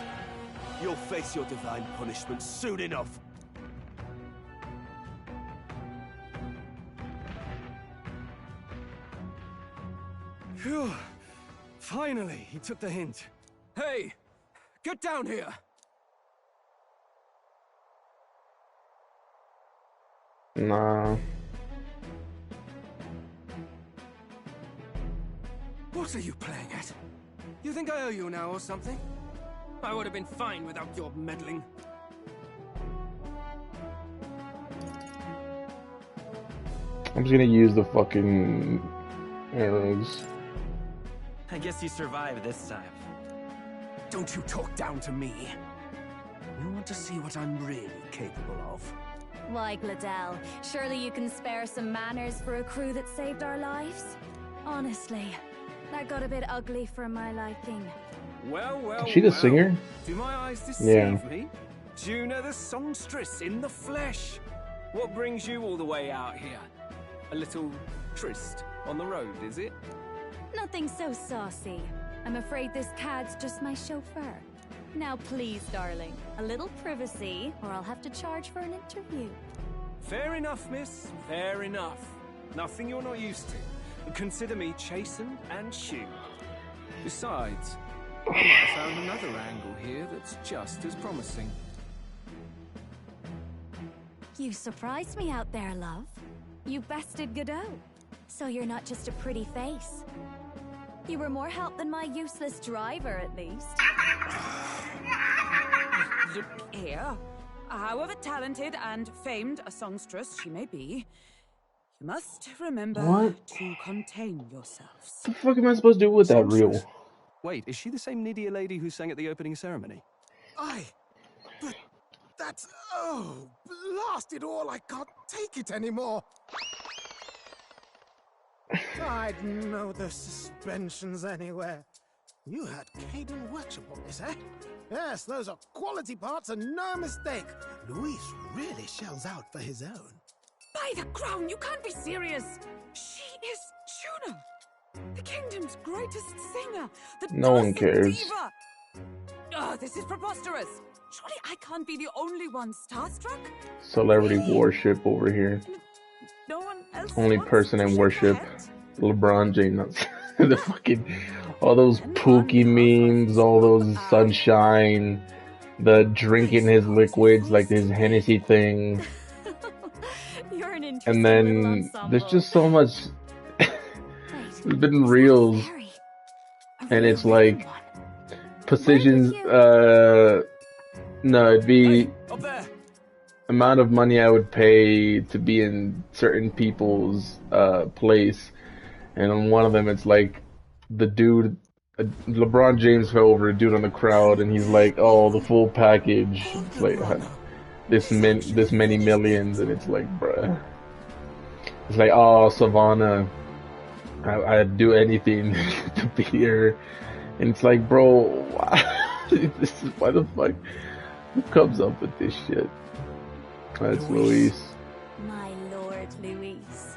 You'll face your divine punishment soon enough. Phew. Finally, he took the hint. Hey, get down here. Nah. What are you playing at? You think I owe you now or something? I would have been fine without your meddling. I'm just gonna use the fucking arrows. I guess you survived this time. Don't you talk down to me. You want to see what I'm really capable of? Why, Gladell, surely you can spare some manners for a crew that saved our lives? Honestly, that got a bit ugly for my liking. Well, well, Is she the well. singer? Do my eyes deceive Yeah. me? Juna the songstress in the flesh. What brings you all the way out here? A little tryst on the road, is it? Nothing so saucy. I'm afraid this cad's just my chauffeur. Now please, darling, a little privacy, or I'll have to charge for an interview. Fair enough, miss. Fair enough. Nothing you're not used to. Consider me chastened and shoed. Besides, I might have found another angle here that's just as promising. You surprised me out there, love. You bested Godot. So you're not just a pretty face. You were more help than my useless driver, at least. Look here. However talented and famed a songstress she may be, you must remember What? to contain yourselves. What the fuck am I supposed to do with that reel? Wait, is she the same Nydia lady who sang at the opening ceremony? But that's... Oh, blast it all, I can't take it anymore. I'd know the suspensions anywhere. You had Caden Workshop on this, eh? Yes, those are quality parts and no mistake. Luis really shells out for his own. By the crown, you can't be serious! She is Juna! The kingdom's greatest singer! The No one Dawson cares. Diva! Oh, this is preposterous! Surely I can't be the only one starstruck? Celebrity worship over here. No one else Only wants person to in shake worship. hands? LeBron James. The fucking... All those Pookie memes, all those sunshine, the drinking his liquids, like his Hennessy thing. You're an interesting And little then ensemble. there's just so much. There's been reels, and it's like precision. No, it'd be amount of money I would pay to be in certain people's place, and on one of them it's like the dude. LeBron James fell over a dude on the crowd, and he's like, "Oh, the full package." It's like this many millions, and it's like, bruh. It's like, oh, Savannah, I'd do anything to be here. And it's like, bro, this is why the fuck? Who comes up with this shit? That's Luis. My lord, Luis.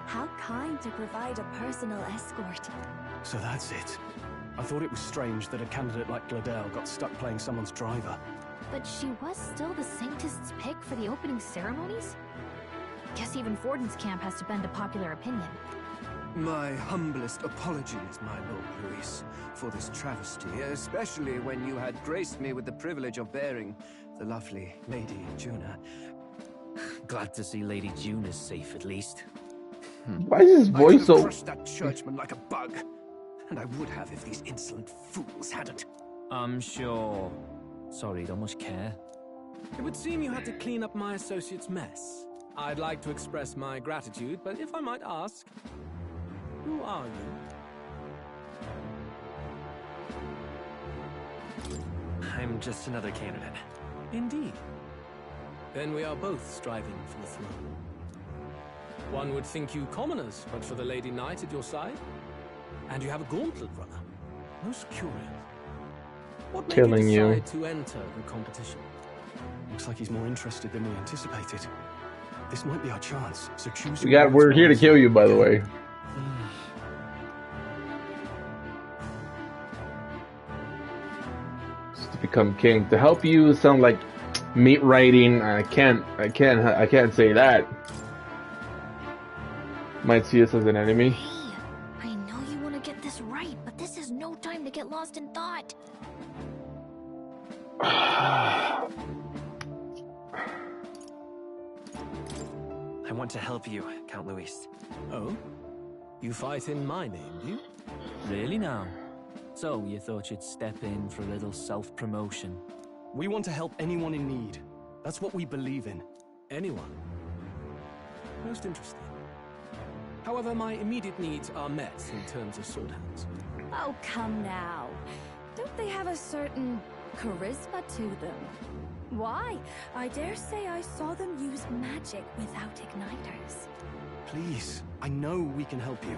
How kind to provide a personal escort. So that's it. I thought it was strange that a candidate like Gladell got stuck playing someone's driver. But she was still the saintest's pick for the opening ceremonies? Guess even Forden's camp has to bend to popular opinion. My humblest apologies, my Lord Luis, for this travesty, especially when you had graced me with the privilege of bearing the lovely Lady Juna. Glad to see Lady Juna's safe, at least. Why is his voice so... crushed that churchman like a bug. And I would have if these insolent fools hadn't. I'm sure. Sorry, don't much care. It would seem you had to clean up my associate's mess. I'd like to express my gratitude, but if I might ask, who are you? I'm just another candidate. Indeed. Then we are both striving for the throne. One would think you commoners, but for the Lady Knight at your side. And you have a gauntlet runner. Most curious. What made Killing you you. decide to enter the competition? Looks like he's more interested than we anticipated. This might be our chance, so choose. We're here to kill you, by the way. Just to become king. To help you sound like meat writing. I can't say that. Might see us as an enemy. I know you want to get this right, but this is no time to get lost in thought. I want to help you, Count Luis. Oh? You fight in my name, do you? Really now? So, you thought you'd step in for a little self-promotion? We want to help anyone in need. That's what we believe in. Anyone? Most interesting. However, my immediate needs are met in terms of sword hands. Oh, come now. Don't they have a certain charisma to them? Why? I dare say I saw them use magic without igniters. Please, I know we can help you.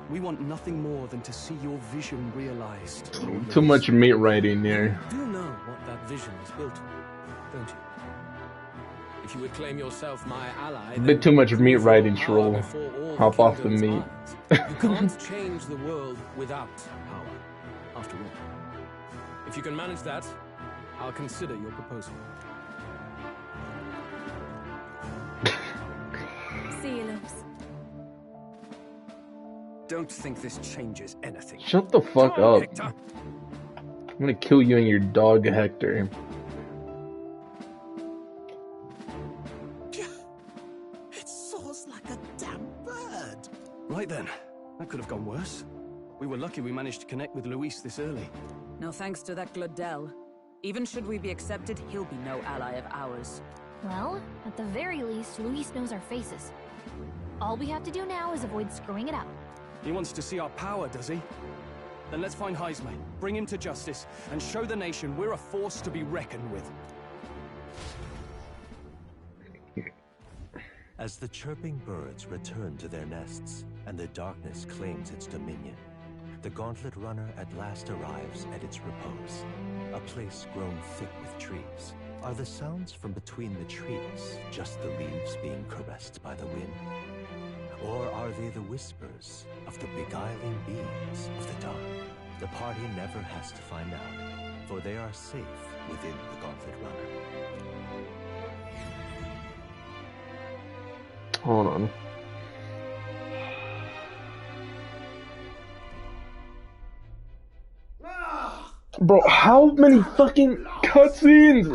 We want nothing more than to see your vision realized. Lord Too Louis. much meat writing there. You do know what that vision was built on, don't you? If you would claim yourself my ally, A bit too much meat writing, troll. Hop off the meat. You can't change the world without power, after all. If you can manage that, I'll consider your proposal. See you, Lopes. Don't think this changes anything. Shut the fuck up. I'm gonna kill you and your dog, Hector. It soars like a damn bird. Right then, that could have gone worse. We were lucky we managed to connect with Luis this early. No thanks to that Glodell. Even should we be accepted, he'll be no ally of ours. Well, at the very least, Luis knows our faces. All we have to do now is avoid screwing it up. He wants to see our power, does he? Then let's find Heisme, bring him to justice, and show the nation we're a force to be reckoned with. As the chirping birds return to their nests and the darkness claims its dominion, the Gauntlet Runner at last arrives at its repose, a place grown thick with trees. Are the sounds from between the trees just the leaves being caressed by the wind? Or are they the whispers of the beguiling beings of the dark? The party never has to find out, for they are safe within the Gauntlet Runner. Hold on. Bro, how many fucking cutscenes?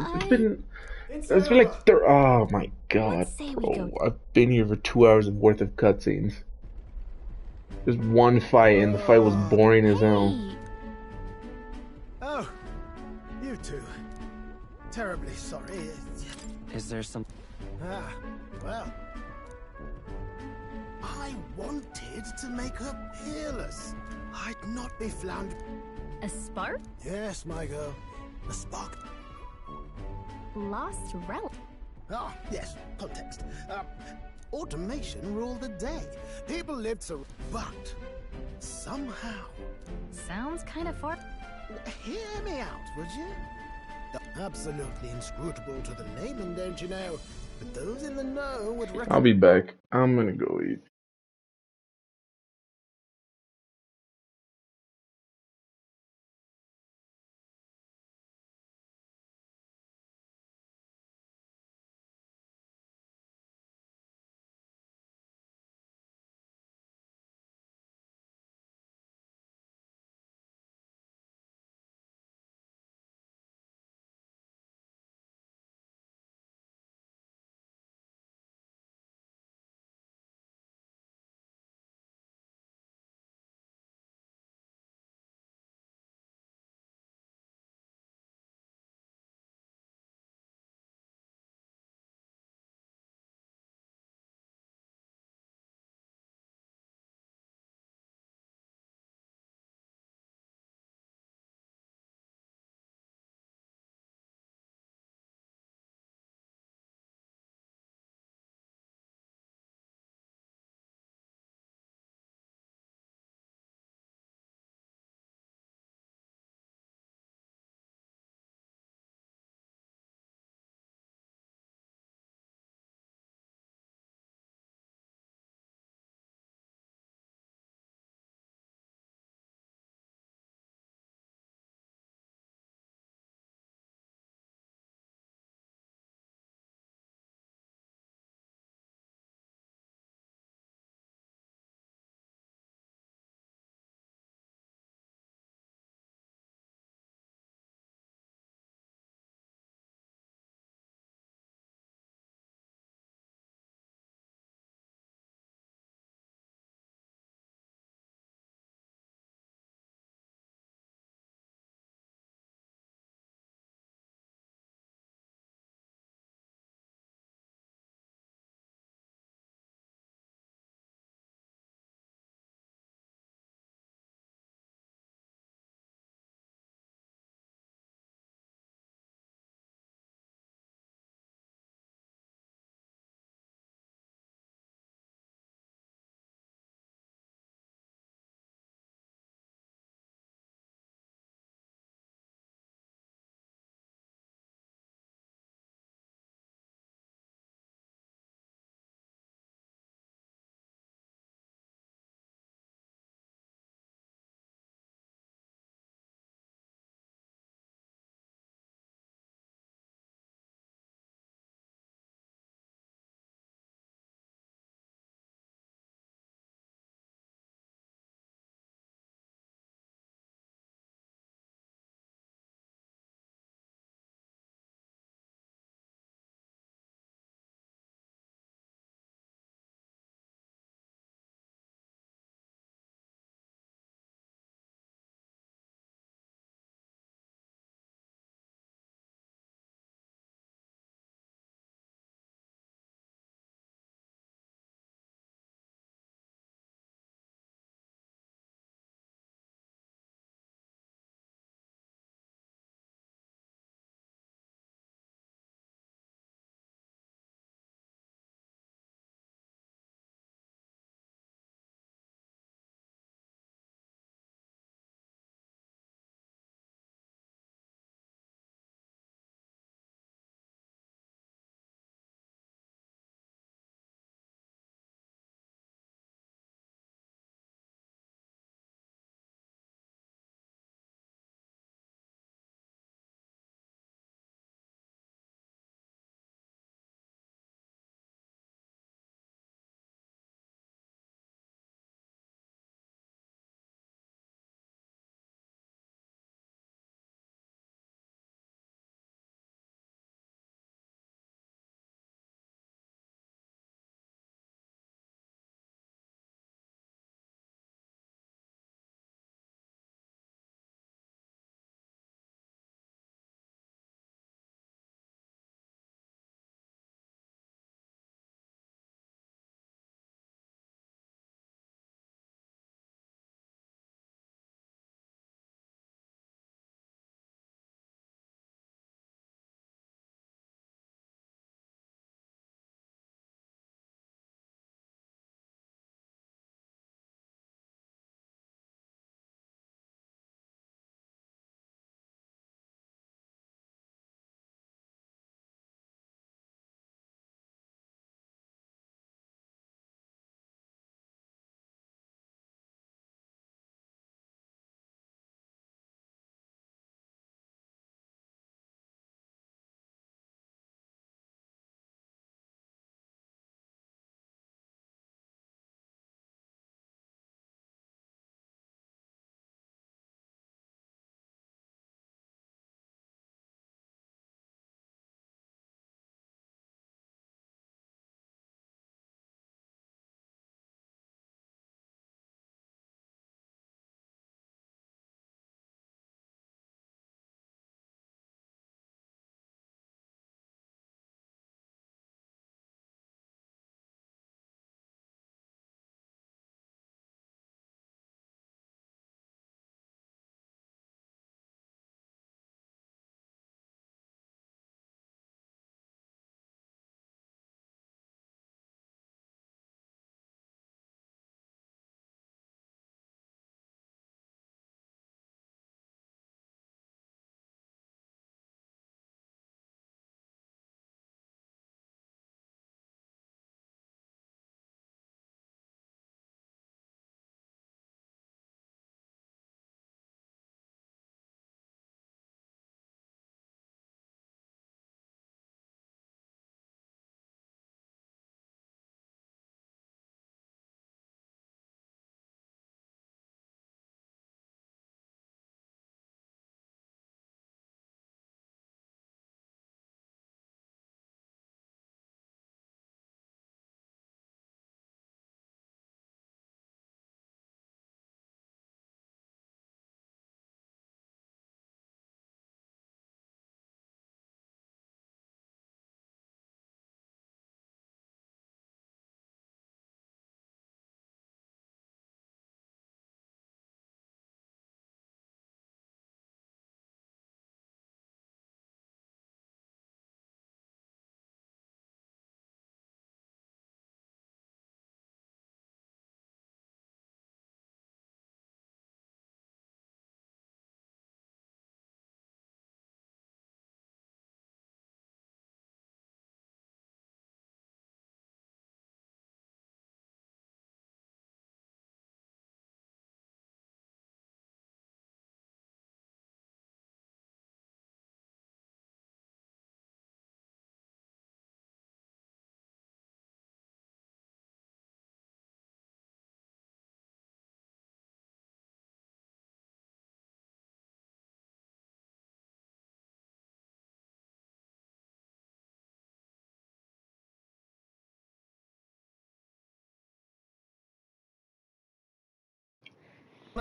It's been like oh my god, bro. I've been here for 2 hours worth of cutscenes. Just one fight, and the fight was boring as hell. Oh, you two. Terribly sorry. Is there some... Ah, well. I wanted to make her peerless. I'd not be floundering. A spark? Yes, my girl. A spark. Lost relic. Ah, yes, context. Automation ruled the day. People lived so... But, somehow... Sounds kind of far... Hear me out, would you? Absolutely inscrutable to the layman, don't you know? But those in the know would... I'll be back. I'm gonna go eat.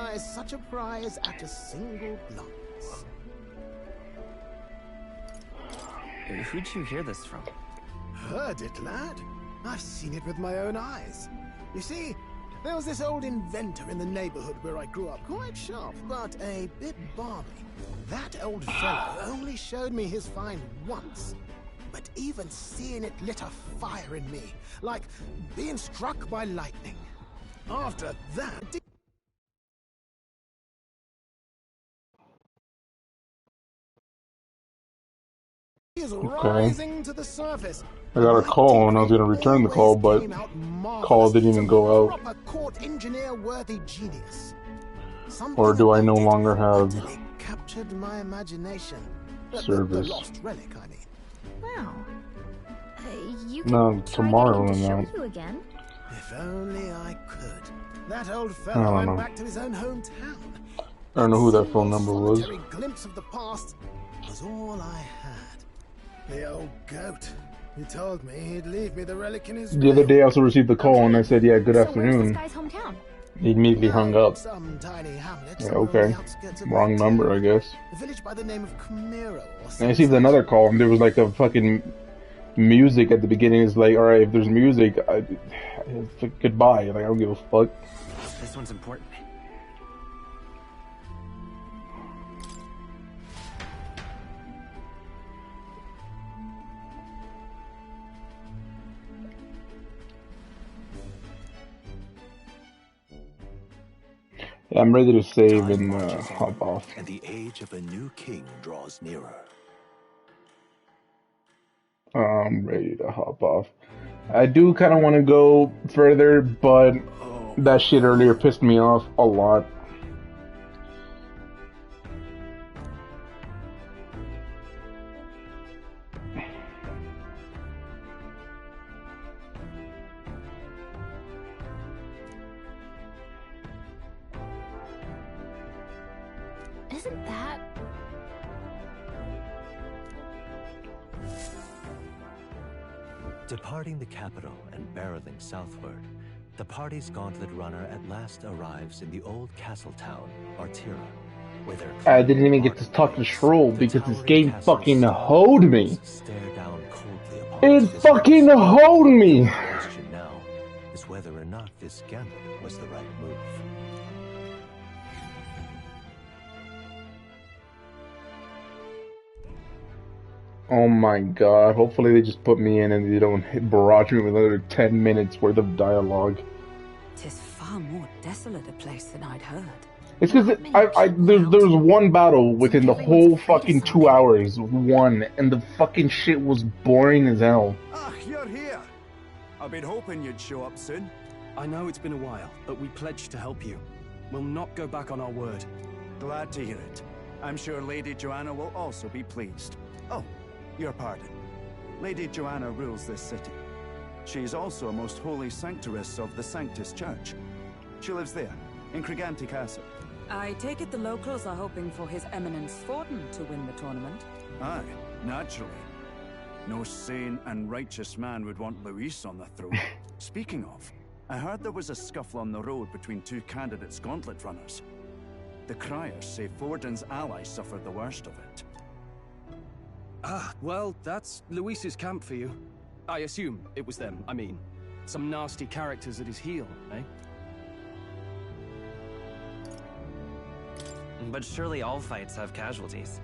recognize such a prize at a single glance. Who'd you hear this from? Heard it, lad. I've seen it with my own eyes. You see, there was this old inventor in the neighborhood where I grew up, quite sharp, but a bit balmy. That old fellow only showed me his find once, but even seeing it lit a fire in me, like being struck by lightning. After that, he is rising to the surface. I got a call and I was going to return the call, but call didn't even go out. Proper court engineer worthy genius. Or do I no longer have Captured my imagination. service? The lost relic, I mean. Wow. You can No, tomorrow try getting and him to that. show you again. If only I could. That old I fellow don't went know. back to his own hometown. I don't know who that phone number was. Solitary glimpse of the past was all I had. The old goat. He told me he'd leave me the relic in his The other day I also received the call and I said, yeah, good So where's afternoon. this guy's hometown? He immediately hung up. Some tiny hamlet. Yeah, somewhere on okay. the outskirts of Wrong my number, town. I guess. A village by the name of Camero or And I something. received another call and there was like a fucking music at the beginning. It's like, alright, if there's music, goodbye. Like, I don't give a fuck. This one's important. Yeah, I'm ready to save Time and marches hop on, off. and the age of a new king draws nearer. I'm ready to hop off. I do kind of want to go further, but that shit earlier pissed me off a lot. Isn't that... Departing the capital and barreling southward, the party's gauntlet runner at last arrives in the old castle town, Artira, where their I didn't even get to talk to Shroll because this game fucking hoed me. stare down coldly upon It fucking hoed me! The question now is whether or not this gambit was the right move. Oh my god, hopefully they just put me in and they don't barrage me with another 10 minutes worth of dialogue. 'Tis far more desolate a place than I'd heard. It's because there was one battle within the whole fucking 2 hours, one, and the fucking shit was boring as hell. Ah, you're here. I've been hoping you'd show up soon. I know it's been a while, but we pledged to help you. We'll not go back on our word. Glad to hear it. I'm sure Lady Joanna will also be pleased. Oh, your pardon. Lady Joanna rules this city. She's also a most holy sanctuaress of the Sanctus Church. She lives there, in Criganti Castle. I take it the locals are hoping for His Eminence Thornton to win the tournament. Aye, naturally. No sane and righteous man would want Luis on the throne. Speaking of, I heard there was a scuffle on the road between two candidates gauntlet runners. The criers say Forden's allies suffered the worst of it. Ah, well, that's Luis's camp for you. I assume it was them, I mean. Some nasty characters at his heel, eh? But surely all fights have casualties.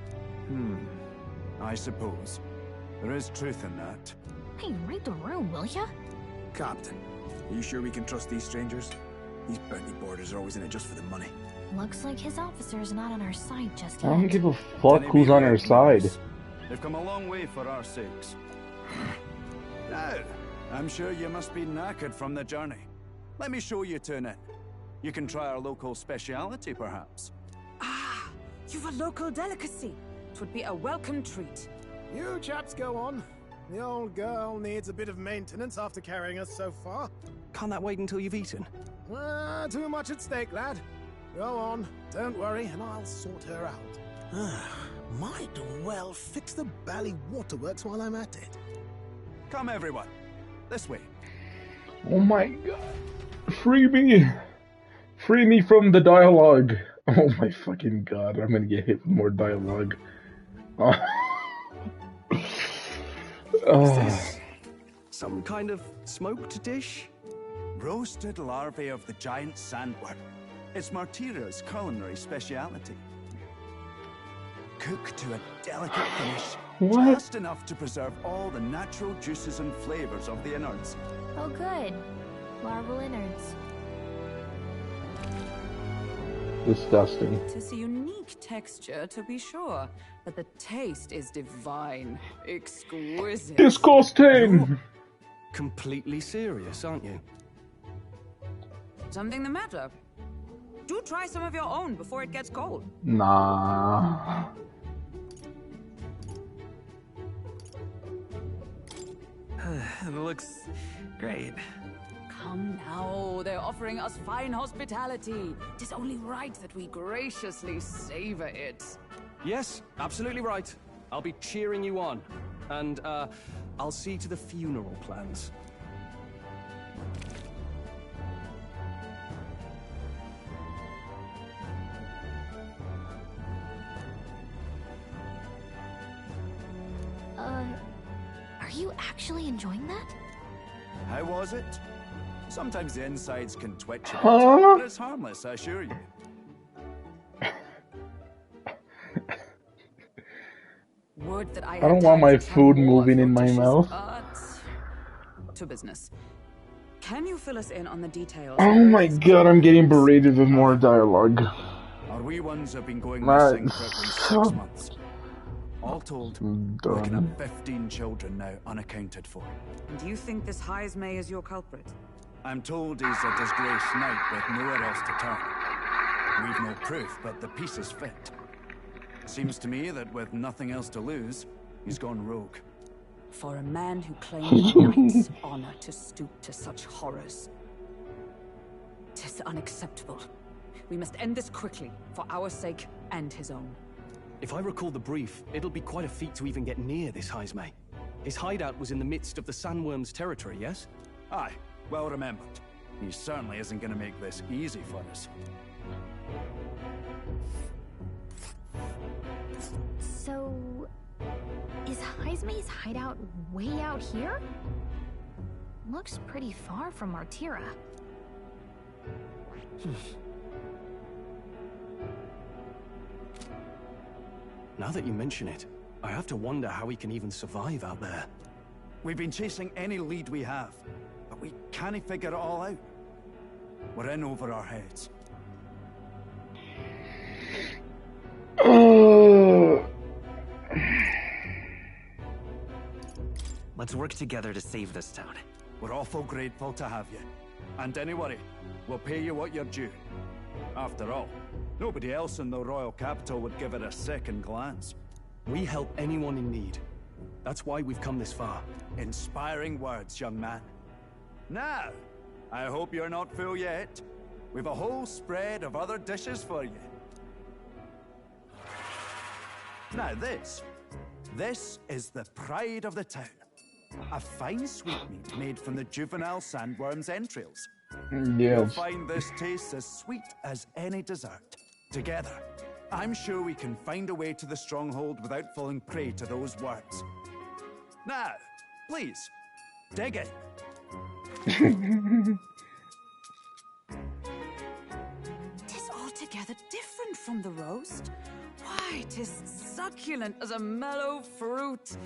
I suppose. There is truth in that. Hey, read the room, will ya? Captain, are you sure we can trust these strangers? These bounty boarders are always in it just for the money. Looks like his officer's not on our side just I yet. don't give a fuck who's on our side. They've come a long way for our sakes. Now, I'm sure you must be knackered from the journey. Let me show you to an inn. You can try our local speciality, perhaps. Ah, you've a local delicacy. It would be a welcome treat. You chaps go on. The old girl needs a bit of maintenance after carrying us so far. Can't that wait until you've eaten? Too much at stake, lad. Go on, don't worry, and I'll sort her out. Might well fix the bally waterworks while I'm at it. Come, everyone. This way. Oh my god. Free me. Free me from the dialogue. Oh my fucking god, I'm gonna get hit with more dialogue. Is this some kind of smoked dish? Roasted larvae of the giant sandworm. It's Martira's culinary speciality. Cooked to a delicate finish, just enough to preserve all the natural juices and flavors of the innards. Oh, good. Larval innards. Disgusting. It is a unique texture, to be sure, but the taste is divine, exquisite. Disgusting! Completely serious, aren't you? Something the matter? Do try some of your own before it gets cold. Nah. It looks great. Come now, they're offering us fine hospitality. It is only right that we graciously savor it. Yes, absolutely right. I'll be cheering you on. And, I'll see to the funeral plans. Are you actually enjoying that? How was it? Sometimes the insides can twitch a bit, Huh? but it's harmless, I assure you. Word that I don't want my food moving in my mouth. To business. Can you fill us in on the details? Oh my god, I'm getting berated with more dialogue. Our wee ones have been going Right. missing for at least 6 months. All told, we're looking Done. at 15 children now unaccounted for. And do you think this Heismay is your culprit? I'm told he's a disgraced knight with nowhere else to turn. We've no proof, but the pieces fit. Seems to me that with nothing else to lose, he's gone rogue. For a man who claimed a knight's honor to stoop to such horrors. 'Tis unacceptable. We must end this quickly, for our sake and his own. If I recall the brief, it'll be quite a feat to even get near this Heismay. His hideout was in the midst of the sandworm's territory, yes? Aye, well remembered. He certainly isn't going to make this easy for us. So, is Heismay's hideout way out here? Looks pretty far from Martira. Now that you mention it, I have to wonder how he can even survive out there. We've been chasing any lead we have, but we can't figure it all out. We're in over our heads. Let's work together to save this town. We're awful grateful to have you. And don't worry, we'll pay you what you're due. After all, nobody else in the royal capital would give it a second glance. We help anyone in need. That's why we've come this far. Inspiring words, young man. Now, I hope you're not full yet. We've a whole spread of other dishes for you. Now this is the pride of the town. A fine sweetmeat made from the juvenile sandworm's entrails. You'll Yes. find this tastes as sweet as any dessert. Together, I'm sure we can find a way to the stronghold without falling prey to those words. Now, please, dig in. Tis altogether different from the roast. Why, 'tis succulent as a mellow fruit.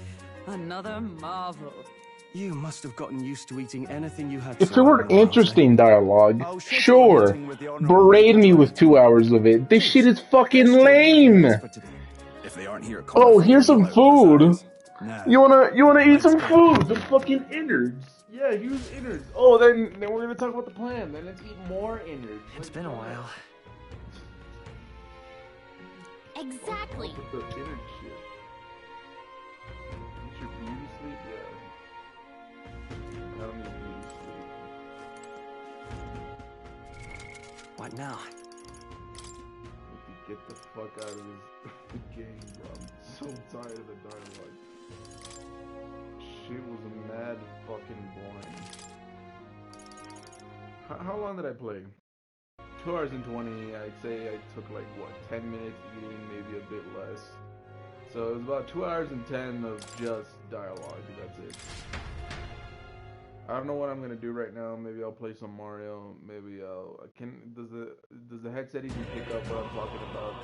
Another marvel. You must have gotten used to eating anything you had. If it were interesting dialogue, sure. Berate me with 2 hours of it. This shit is fucking lame. If they aren't here, Oh, here's some food. You wanna eat some food? The fucking innards. Yeah, use innards. Oh, then we're gonna talk about the plan. Then let's eat more innards. It's been a while. Exactly. The innard shit. Get your beauty sleep? Yeah. I don't need beauty sleep. What now? Get the fuck out of this game, bro. I'm so tired of the dialogue. Shit was mad fucking boring. How long did I play? 2 hours and 20. I'd say I took like what 10 minutes eating, maybe a bit less. So it was about 2 hours and 10 of just dialogue. That's it. I don't know what I'm gonna do right now. Maybe I'll play some Mario. Maybe I'll does the headset even pick up what I'm talking about?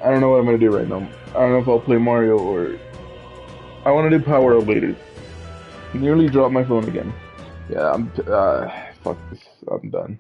I don't know what I'm gonna do right now. I don't know if I'll play Mario or I want to do Power Up later. Nearly dropped my phone again. Yeah, fuck this. I'm done.